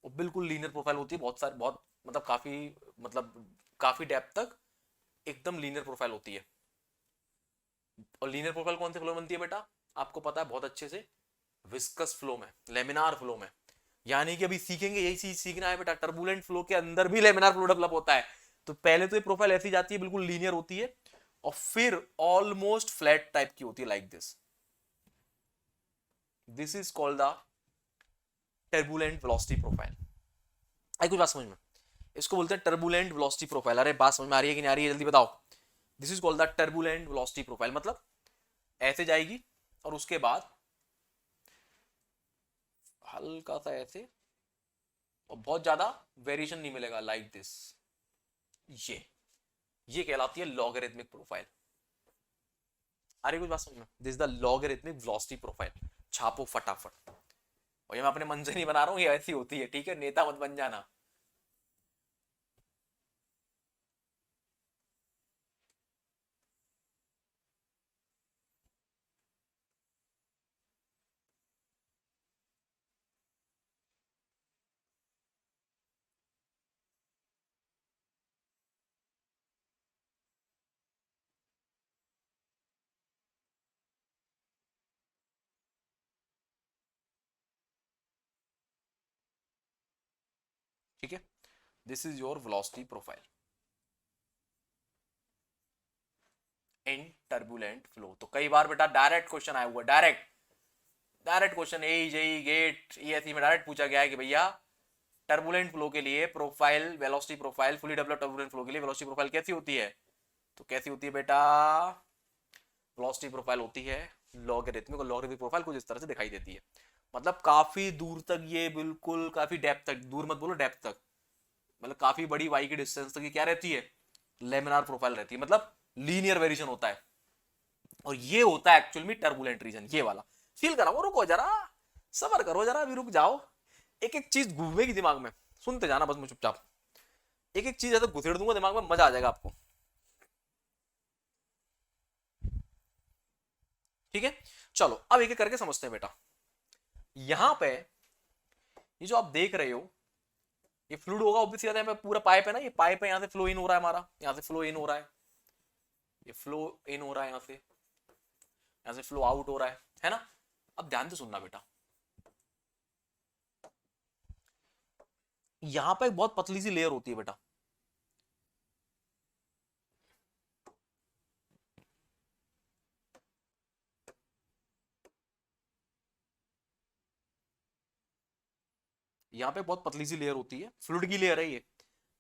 और बिल्कुल लीनियर प्रोफाइल होती है, बहुत सारी, बहुत मतलब काफी डेप्थ तक एकदम लीनियर प्रोफाइल होती है। और लीनियर प्रोफाइल कौन से फ्लो में बनती है बेटा? आपको पता है बहुत अच्छे से, विस्कस फ्लो में, लेमिनार फ्लो में। यानी कि अभी सीखेंगे, यही चीज सीखना है बेटा, टर्बुलेंट फ्लो के अंदर भी लेमिनार फ्लो डेवलप होता है। तो पहले तो ये प्रोफाइल ऐसी जाती है, बिल्कुल लीनियर होती है, और फिर ऑलमोस्ट फ्लैट टाइप की होती है, like this. This is called the turbulent velocity profile. आई कुछ बात समझ में? इसको बोलते हैं टर्बुलेंट वेलोसिटी प्रोफाइल। अरे बात समझ में आ रही है कि नहीं आ रही है, जल्दी बताओ। This is called the turbulent velocity profile, मतलब ऐसे जाएगी और उसके बाद हल्का सा ऐसे, और बहुत ज्यादा वेरिएशन नहीं मिलेगा, लाइक दिस। ये कहलाती है लॉगरिथमिक प्रोफाइल। अरे कुछ बात समझ में? This is the logarithmic velocity profile. छापो फटाफट। और ये मैं अपने मन से नहीं बना रहा हूं, ये ऐसी होती है, ठीक है, नेता मत बन जाना। ठीक है, this is your velocity profile in turbulent flow. तो कई बार बेटा डायरेक्ट क्वेश्चन आया हुआ, डायरेक्ट क्वेश्चन ए जेई गेट ईएससी में डायरेक्ट पूछा गया है कि भैया टर्बुलेंट फ्लो के लिए profile, velocity profile, fully developed turbulent flow के लिए वेलोसिटी प्रोफाइल कैसी होती है? तो कैसी होती है बेटा? वेलोसिटी प्रोफाइल होती है लॉगरिथमिक, और लॉगरिथमिक प्रोफाइल कुछ इस तरह से दिखाई देती है। मतलब काफी दूर तक, ये बिल्कुल काफी डेप्थ तक, दूर मत बोलो डेप्थ तक, मतलब काफी बड़ी वाई की डिस्टेंस तक ये क्या रहती है? लेमिनार प्रोफाइल रहती है, मतलब लीनियर वेरिएशन होता है। और ये होता है एक्चुअल में टर्बुलेंट रीजन, ये वाला। फील कराओ, रुको जरा, सबर करो जरा, अभी रुक जाओ। एक एक चीज घूमेगी दिमाग में, सुनते जाना बस मैं चुपचाप। एक एक चीज ऐसे घुसेड़ दूंगा दिमाग में, मजा आ जाएगा आपको। ठीक है, चलो अब एक एक करके समझते हैं बेटा। यहां पे ये जो आप देख रहे हो ये फ्लूइड होगा ऑब्वियसली, यहाँ पे पूरा पाइप है ना, ये पाइप है, यहाँ से फ्लो इन हो रहा है हमारा, यहाँ से फ्लो इन हो रहा है, ये फ्लो इन हो रहा है, यहाँ से फ्लो आउट हो रहा है ना। अब ध्यान से सुनना बेटा, यहां पे एक बहुत पतली सी लेयर होती है बेटा, यहाँ पे बहुत पतली सी लेयर होती है, फ्लूइड की लेयर है ये,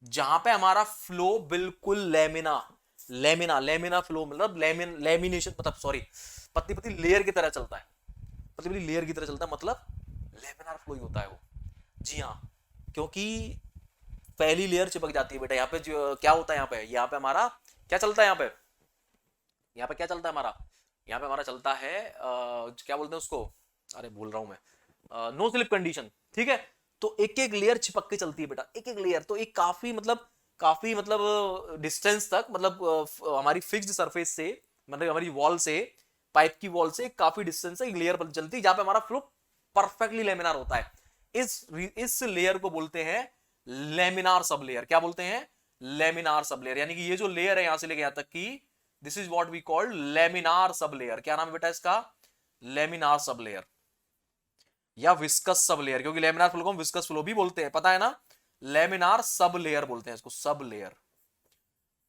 जहां पे हमारा फ्लो बिल्कुल लेमिना फ्लो, मतलब लेमिनेशन, मतलब सॉरी, पतली पतली लेयर की तरह चलता है, पतली पतली लेयर की तरह चलता है, मतलब लेमिनार फ्लो ही होता है वो। जी हाँ, क्योंकि पहली लेयर चिपक जाती है बेटा। यहाँ पे जो क्या होता है, यहाँ पे हमारा क्या चलता है, यहाँ पे क्या चलता है हमारा, यहाँ पे हमारा चलता है क्या बोलते हैं उसको, अरे भूल रहा हूं मैं, नो स्लिप कंडीशन। ठीक है, तो एक एक लेयर चिपक के चलती है बेटा, एक एक लेयर, तो एक काफी मतलब डिस्टेंस तक, मतलब हमारी फिक्स्ड सरफेस से, मतलब हमारी वॉल से, पाइप की वॉल से काफी डिस्टेंस से एक लेयर पर चलती है, जहां पे हमारा फ्लो परफेक्टली लेमिनार होता है। इस लेयर को बोलते हैं लेमिनार सब लेयर। क्या बोलते हैं? Laminar sub layer. यानी कि ये जो लेयर है यहां से लेके यहां तक की, this is what we called laminar sublayer. क्या नाम है बेटा इसका? लेमिनार सब लेयर या विस्कस सब लेयर, क्योंकि लेमिनार फ्लो को हम विस्कस फ्लो भी बोलते हैं, पता है ना। लेमिनार सब लेयर बोलते हैं इसको, सब लेयर।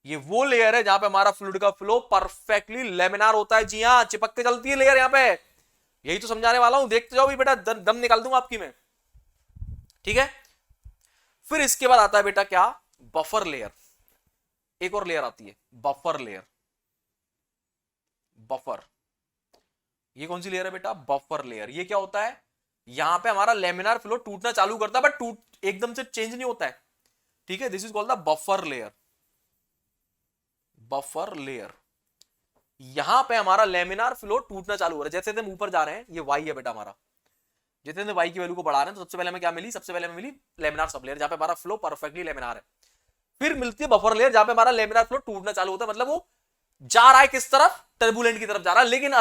ये वो लेयर है जहां पे हमारा फ्लूइड का फ्लो परफेक्टली लेमिनार होता है। जी हां, चिपक के चलती है लेयर यहाँ पे, यही तो समझाने वाला हूं, देखते जाओ भी बेटा, दम निकाल दूंगा आपकी मैं। ठीक है, फिर इसके बाद आता है बेटा क्या? Buffer layer. एक और लेयर आती है बफर लेयर। बफर, ये कौन सी लेयर है बेटा? Buffer layer. ये क्या होता है? यहां पे हमारा लेमिनार फ्लो टूटना चालू करता है, बट टूट एकदम से चेंज नहीं होता है। ठीक है, this is called the buffer layer. Buffer layer, यहां पे हमारा लेमिनार फ्लो टूटना चालू हो रहा है। जैसे हम ऊपर जा रहे हैं, ये वाई है बेटा हमारा, जैसे हम वाई की वैल्यू को बढ़ा रहे हैं, तो सबसे पहले हमें क्या मिली? सबसे पहले हमें मिली लेमिनार सब लेयर, जहां पे हमारा फ्लो परफेक्टली लेमिनार है। फिर मिलती है बफर लेयर, जहां पे हमारा लेमिनार फ्लो टूटना चालू होता है, मतलब वो जा रहा है किस तरफ? टर्बुलेंट की तरफ जा रहा है। लेकिन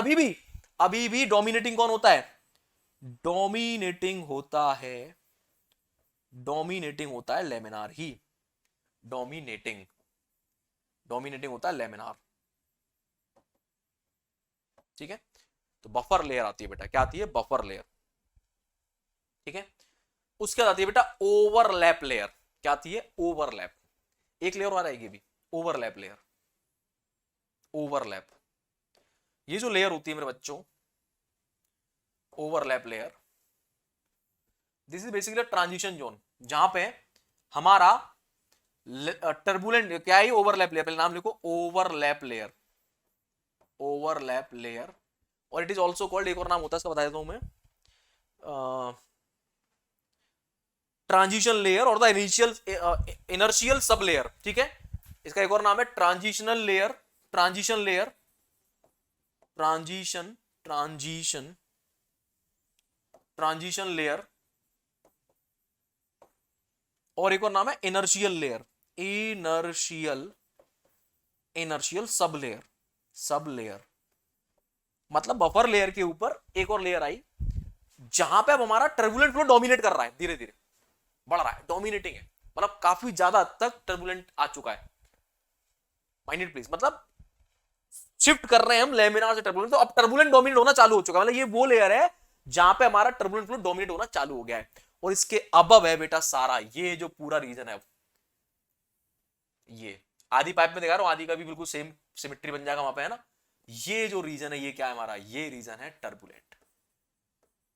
अभी भी डोमिनेटिंग कौन होता है? डोमिनेटिंग होता है लेमिनार ही। डोमिनेटिंग होता है लेमिनार। ठीक है, तो बफर लेयर आती है बेटा। क्या आती है? Buffer layer. ठीक है, उसके बाद आती है बेटा ओवरलैप लेयर। क्या आती है? ओवरलैप। एक लेयर और आएगी भी, ओवरलैप लेयर। ओवरलैप, ये जो लेयर होती है मेरे बच्चों, overlap layer, this is basically transition zone, जहां पे हमारा टर्बुलेंट, क्या है? Overlap layer. पहले नाम लिखो, ओवरलैप लेयर। ओवरलैप लेयर, और इट इज ऑल्सो कॉल्ड, एक और नाम होता है इसका, बता देता हूं मैं, ट्रांजिशन लेयर और द इनर्शियल सब लेयर। ठीक है, इसका एक और नाम है transitional layer, transition layer, transition layer, और एक और नाम है inertial layer, inertial sub layer. मतलब बफर लेयर के ऊपर एक और लेयर आई, जहां पे अब हमारा टर्बुलेंट फ्लो डोमिनेट कर रहा है, धीरे धीरे बढ़ रहा है, डोमिनेटिंग है, मतलब काफी ज्यादा हद तक टर्बुलेंट आ चुका है। माइंड प्लीज, मतलब शिफ्ट कर रहे हैं हम लेमिनार से टर्बुलेंट, तो अब टर्बुलेंट डोमिनेट होना चालू हो चुका है। मतलब ये वो लेयर है जहां पे हमारा टर्बुलेंट फ्लो डोमिनेट होना चालू हो गया है। और इसके अबव है बेटा सारा, ये जो पूरा रीजन है, ये आदि पाइप में दिखा रहा हूं, आदि का भी बिल्कुल सेम सिमेट्री बन जाएगा वहां पे, है ना। ये जो रीजन है ये क्या है हमारा, ये रीजन है टर्बुलेंट,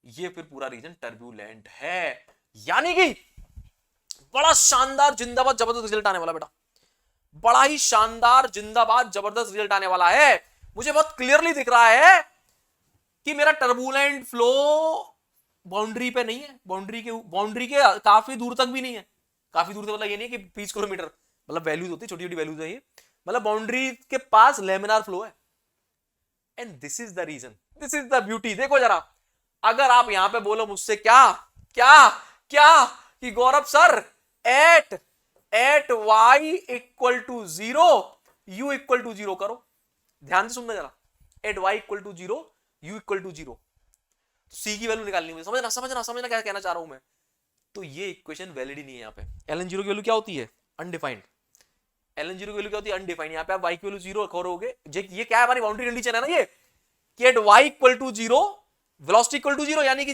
ये फिर पूरा रीजन टर्बुलेंट है। यानी कि बड़ा शानदार जिंदाबाद जबरदस्त रिजल्ट आने वाला बेटा, बड़ा ही शानदार जिंदाबाद जबरदस्त रिजल्ट आने वाला है। मुझे बहुत क्लियरली दिख रहा है कि मेरा टर्बुलेंट फ्लो बाउंड्री पे नहीं है, बाउंड्री के काफी दूर तक भी नहीं है। काफी दूर तक मतलब ये नहीं है कि 20 किलोमीटर, मतलब वैल्यूज होती है, छोटी छोटी वैल्यूज है ये, मतलब बाउंड्री के पास लेमिनार फ्लो है। And this is the reason, this is the beauty. देखो जरा, अगर आप यहां पे बोलो मुझसे क्या क्या क्या कि Gaurav sir at y equal to 0 u equal to 0 करो, ध्यान से सुनना जरा, at y equal to 0 u equal to 0, c की वैल्यू निकालनी है, समझना क्या कहना चाह रहा हूं मैं। तो ये इक्वेशन वैलिड ही नहीं है यहाँ पे। ln 0 की वैल्यू क्या होती है, अनडिफाइंड। ln 0 की वैल्यू क्या होती है, अनडिफाइंड। यहाँ पे आप y की वैल्यू 0 करोगे, ये क्या है हमारी बाउंड्री कंडीशन है ना ये, कि at y equal to 0 velocity equal to 0, यानी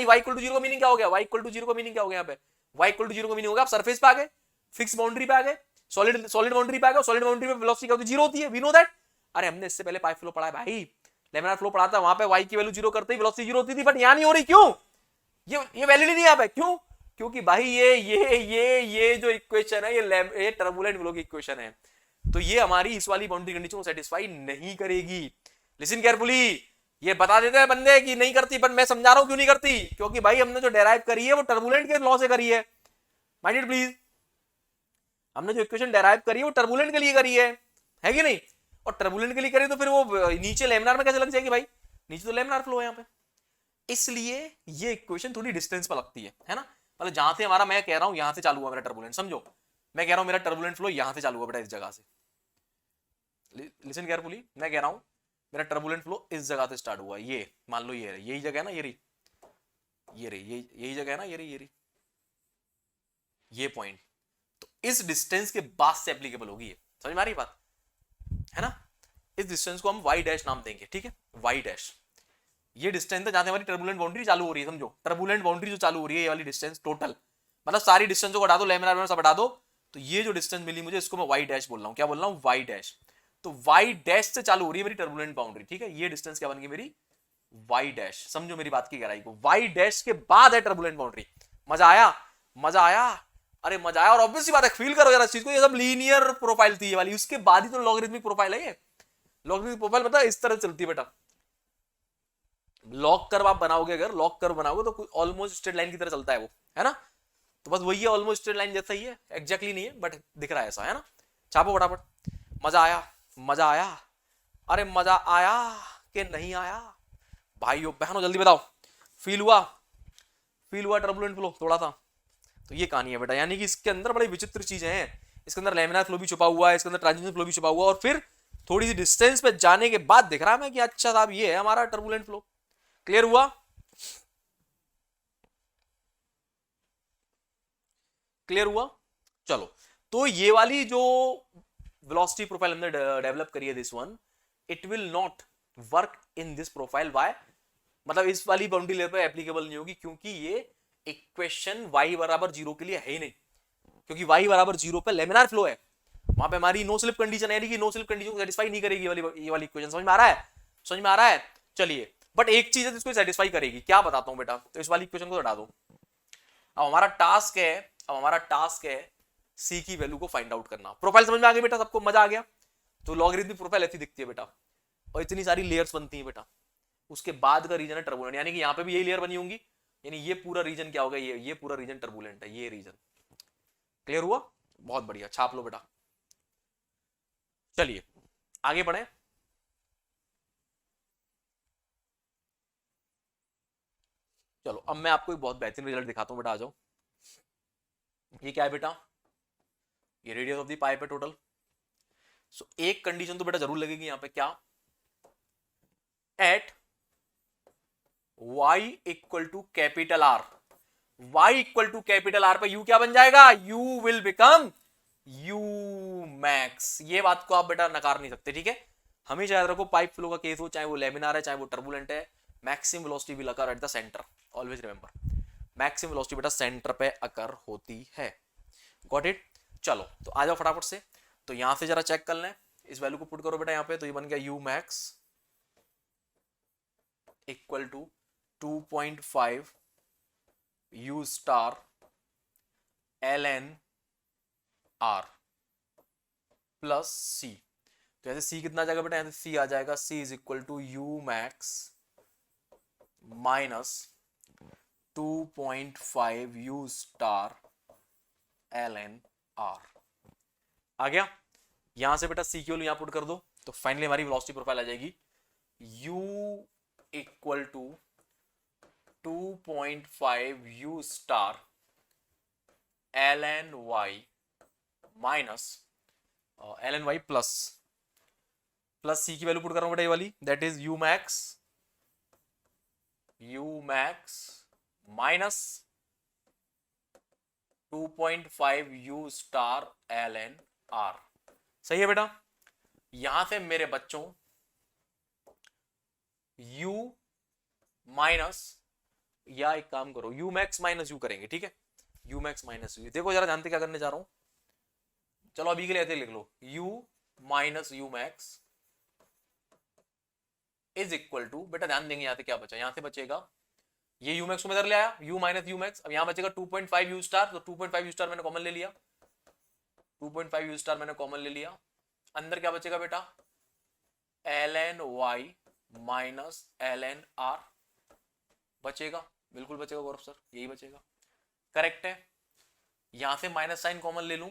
y इक्वल टू 0 का मीनिंग क्या हो गया, y इक्वल टू 0 का मीनिंग क्या हो गया यहाँ पे, y इक्वल टू 0 का मीनिंग हो गया आप सरफेस पे आ गए, फिक्स बाउंड्री पे आ गए, सॉलिड बाउंड्री पे आ गए, सॉलिड बाउंड्री पे वेलोसिटी क्या होती है, 0 होती है, वी नो दैट। अरे हमने इससे पहले पाइप फ्लो पढ़ा है भाई, लेमिनार फ्लो पढ़ा था, वहां पे y की वैल्यू 0 करते ही वेलोसिटी 0 होती थी, बट यहां नहीं हो रही, क्यों, ये वैलिड नहीं है यहाँ पे, क्यों, क्योंकि भाई ये जो इक्वेशन है ये टर्बुलेंट फ्लो की इक्वेशन है, तो ये हमारी इस वाली बाउंड्री कंडीशन को सेटिस्फाई नहीं करेगी। लिसन केयरफुली, ये बता देते हैं बंदे कि नहीं करती, पर मैं समझा रहा हूं क्यों नहीं करती, क्योंकि भाई हमने जो डेराइव करी है वो टर्बुलेंट के लॉ से करी है, माइंडेड प्लीज। हमने जो इक्वेशन डेराइव करी है वो टर्बुलेंट के लिए करी है कि नहीं, और टर्बुलेंट के लिए करी तो फिर वो नीचे लेमिनार में कैसे लग जाएगी भाई, नीचे तो लेमिनार फ्लो है यहाँ पे, इसलिए ये इक्वेशन थोड़ी डिस्टेंस पर लगती है ना, मतलब जहां से हमारा, मैं कह रहा हूं यहां से चालू हुआ मेरा टर्बुलेंट, समझो मैं कह रहा हूं मेरा टर्बुलेंट फ्लो यहां से चालू हुआ बेटा, इस जगह से, लिसन केयरफुली, मैं कह रहा हूं मेरा टर्बुलेंट फ्लो इस जगह से स्टार्ट हुआ, ये मान लो ये यही जगह है ना, यही जगह है ना, ये पॉइंट, तो इस डिस्टेंस के बाद से एप्लीकेबल होगी ये, समझ में आ रही बात है ना। इस डिस्टेंस को हम y डैश नाम देंगे, ठीक है, y डैश, ये डिस्टेंस है जहां से हमारी टर्बुलेंट बाउंड्री चालू हो रही है, समझो टर्बुलेंट बाउंड्री जो चालू हो रही है, ये वाली डिस्टेंस टोटल, मतलब सारी डिस्टेंस को हटा दो, लेमिनार सब हटा दो, तो ये जो डिस्टेंस मिली मुझे, इसको मैं y डैश बोल रहा हूं, क्या बोल रहा हूं, y डैश। तो y डैश से चालू हो रही है मेरी टर्बुलेंट बाउंड्री, ठीक है, ये डिस्टेंस क्या बन गई मेरी y डैश, समझो मेरी बात की गहराई को, y डैश के बाद है टर्बुलेंट बाउंड्री। मजा आया, अरे मजा आया, और ऑब्वियसली बात है, फील करो यार इस चीज को, ये सब लीनियर प्रोफाइल थी ये वाली, उसके बाद ही तो लॉगरिथमिक प्रोफाइल है ये। लॉगरिथमिक प्रोफाइल पता है इस तरह चलती है बेटा, लॉग कर्व आप बनाओगे, अगर लॉग कर्व बनाओगे तो ऑलमोस्ट स्ट्रेट लाइन की तरह चलता है वो, है ना, तो बस वही है, ऑलमोस्ट स्ट्रेट लाइन जैसा ही है, एग्जैक्टली नहीं है बट दिख रहा है ऐसा, है ना। छापो फटाफट, मजा आया, अरे मजा आया कि नहीं आया भाइयों बहनों, जल्दी बताओ, फील हुआ टर्बुलेंट फ्लो थोड़ा था, तो ये कहानी है बेटा, यानी कि इसके अंदर बड़ी विचित्र चीजें हैं, इसके अंदर लेमिनार फ्लो भी छुपा हुआ है, इसके अंदर ट्रांजिशन फ्लो भी छुपा हुआ है, और फिर थोड़ी सी डिस्टेंस पे जाने के बाद दिख रहा है कि अच्छा साहब ये है हमारा टर्बुलेंट फ्लो। क्लियर हुआ, चलो, तो ये वाली जो वेलोसिटी प्रोफाइल हमने डेवलप करी है, this one, it will not work in this profile, why, मतलब इस वाली बाउंड्री लेयर पे एप्लीकेबल नहीं होगी, क्योंकि ये इक्वेशन y बराबर 0 के लिए है ही नहीं, क्योंकि y बराबर 0 पे लेमिनार फ्लो है, वहां पे हमारी नो स्लिप कंडीशन है, नो स्लिप कंडीशन को सेटिस्फाई नहीं करेगी ये वाली इक्वेशन, समझ में आ रहा है, चलिए, बट एक चीज है जिसको सेटिस्फाई करेगी, क्या बताता हूं बेटा, तो इस वाली इक्वेशन को हटा दो, अब हमारा टास्क है c की वैल्यू को फाइंड आउट करना। प्रोफाइल समझ में आ गई बेटा, सबको मजा आ गया, तो लॉगरिथमिक प्रोफाइल ऐसी दिखती है बेटा, और इतनी सारी लेयर्स बनती है बेटा, उसके बाद का रीजन है टर्बुलेंट, यानी कि यहाँ पे भी यही लेयर बनी होंगी, यानी ये पूरा रीजन क्या होगा, ये पूरा रीजन टर्बुलेंट है, ये रीजन। क्लियर हुआ, बहुत बढ़िया, छाप लो बेटा। चलिए आगे बढ़े, चलो अब मैं आपको एक बहुत बेहतरीन रिजल्ट दिखाता हूं बेटा, आ जाओ। ये क्या है बेटा, ये रेडियस ऑफ द पाइप है टोटल। सो एक कंडीशन तो बेटा जरूर लगेगी यहां पे, क्या, at y equal to capital R, y equal to capital R पे u क्या बन जाएगा, u will become u max. ये बात को आप बेटा नकार नहीं सकते, ठीक है, हमेशा याद रखो, पाइप फ्लो का केस हो, चाहे वो लेमिनार है चाहे वो टर्बुलेंट है, maximum velocity will occur at the centre, always remember, maximum velocity बेटा सेंटर पे अकर होती है। Got it. चलो तो आ जाओ फटाफट से, तो यहां से जरा चेक कर लें, इस वैल्यू को पुट करो बेटा यहाँ पे, तो ये बन गया u max equal to 2.5 u star l n r plus c. तो ऐसे सी कितना आ जाएगा बेटा, यहाँ से सी आ जाएगा, c is equal to u max minus 2.5 u star l n r. आ गया। यहां से बेटा सी की वैल्यू यहां पुट कर दो, तो फाइनली हमारी वेलोसिटी प्रोफाइल आ जाएगी u equal to 2.5 u star l n y minus l n y plus c की वैल्यू पुट कर रहा हूं बेटा ये वाली, that is u max minus 2.5 u star l n r. सही है बेटा। यहां से मेरे बच्चों u माइनस, या एक काम करो u मैक्स माइनस यू करेंगे, ठीक है, u मैक्स माइनस यू। देखो जरा जानते क्या करने जा रहा हूं, चलो अभी के लिए ऐसे लिख लो, u minus u max is equal to, बेटा ध्यान देंगे यहां से क्या बचा, यहां से बचेगा ये यू मैक्स को मैं इधर ले आया, u माइनस यू मैक्स, अब यहां बचेगा 2.5 यू स्टार, तो 2.5 यू स्टार मैंने कॉमन ले लिया, 2.5 यू स्टार मैंने कॉमन ले लिया, अंदर क्या बचेगा बेटा, l n y minus l n r बचेगा, बिल्कुल बचेगा गौरव सर, यही बचेगा, करेक्ट है। यहां से माइनस साइन कॉमन ले लूं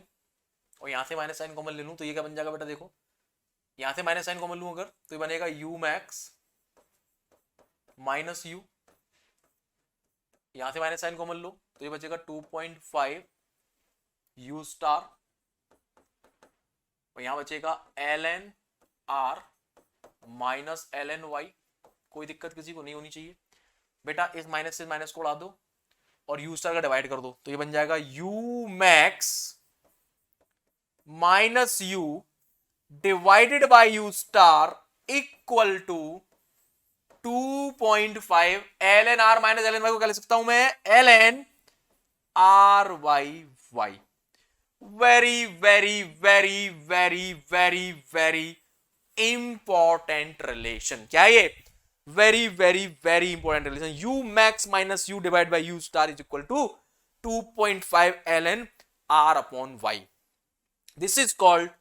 और यहां से माइनस साइन कॉमन ले लूं, तो ये क्या बन जाएगा बेटा, देखो यहां से माइनस साइन कॉमन लूं अगर, तो ये बनेगा यू मैक्स माइनस यू, यहां से माइनस साइन कॉमन लो तो ये बचेगा 2.5 यू स्टार, और यहां बचेगा l n r minus l n y. कोई दिक्कत किसी को नहीं होनी चाहिए बेटा, इस माइनस से माइनस को उड़ा दो और यू स्टार का डिवाइड कर दो, तो ये बन जाएगा u max minus u divided by u star equal to 2.5 l n r minus l n y को क्या लिख सकता हूं मैं, l n r y y. Very very very very very very important relation, क्या है ये, very very very important relation, u max minus u divide by u star is equal to 2.5 l n r upon y. This is called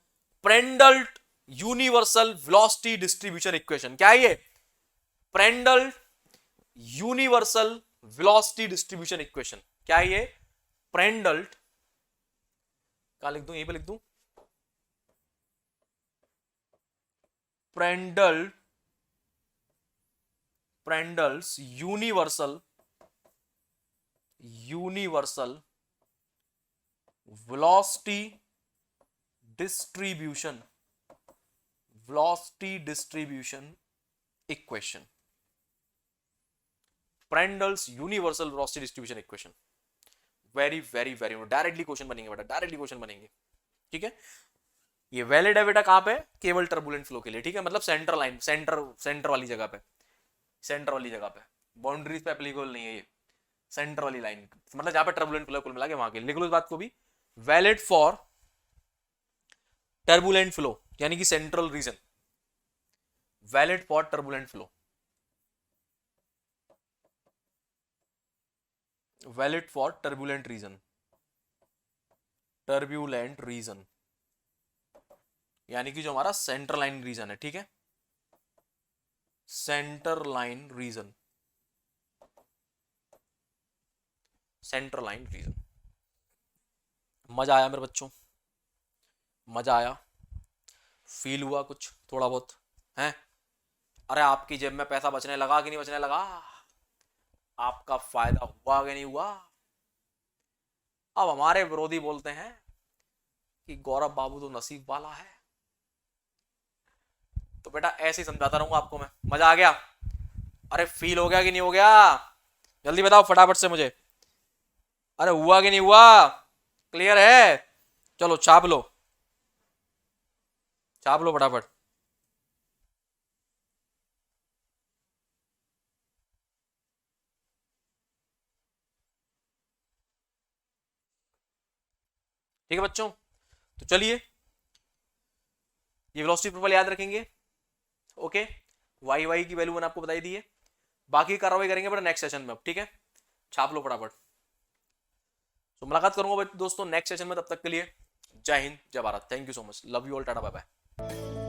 प्रेंडल्ट universal velocity distribution equation. क्या है ये, प्रेंडल यूनिवर्सल वेलोसिटी डिस्ट्रीब्यूशन इक्वेशन। क्या है ये, प्रेंडल्ट, कहां लिख दूं, यहीं पे लिख दूं, Prandtl's universal velocity distribution equation, Prandtl's universal velocity distribution equation. Very very very directly question बनेंगे बेटा, डायरेक्टली क्वेश्चन बनेंगे, ठीक है। ये वैलिड है बेटा कहां पे, केवल टर्बुलेंट फ्लो के लिए, ठीक है, मतलब सेंटर लाइन, सेंटर वाली जगह पे, बाउंड्रीज पे एप्लीकेबल नहीं है ये, सेंटर वाली लाइन, मतलब जहां पे टर्बुलेंट फ्लो कुल मिला के वहां के, लिख लो इस बात को भी, वैलिड फॉर टर्बुलेंट फ्लो यानी कि central region, valid for turbulent flow, valid for turbulent region यानी कि जो हमारा सेंटर लाइन रीजन है, ठीक है, सेंटर लाइन रीजन, मजा आया मेरे बच्चों, मजा आया, फील हुआ कुछ थोड़ा बहुत है, अरे आपकी जेब में पैसा बचने लगा कि नहीं बचने लगा, आपका फायदा हुआ कि नहीं हुआ। अब हमारे विरोधी बोलते हैं कि गौरव बाबू तो नसीब वाला है, तो बेटा ऐसे ही समझाता रहूंगा आपको मैं, मजा आ गया, अरे फील हो गया कि नहीं हो गया, जल्दी बताओ फटाफट से मुझे, अरे हुआ कि नहीं हुआ, क्लियर है, चलो छाप लो फटाफट। ठीक है बच्चों, तो चलिए ये वेलोसिटी प्रोफाइल याद रखेंगे। ओके, वाई वाई की वैल्यू मैंने आपको बताई दी है, बाकी कार्रवाई करेंगे बेटा नेक्स्ट सेशन में। अब ठीक है, छाप लो फटाफट। तो मुलाकात करूंगा दोस्तों नेक्स्ट सेशन में, तब तक के लिए जय हिंद जय Bharat, thank you so much, love you all, tata bye bye.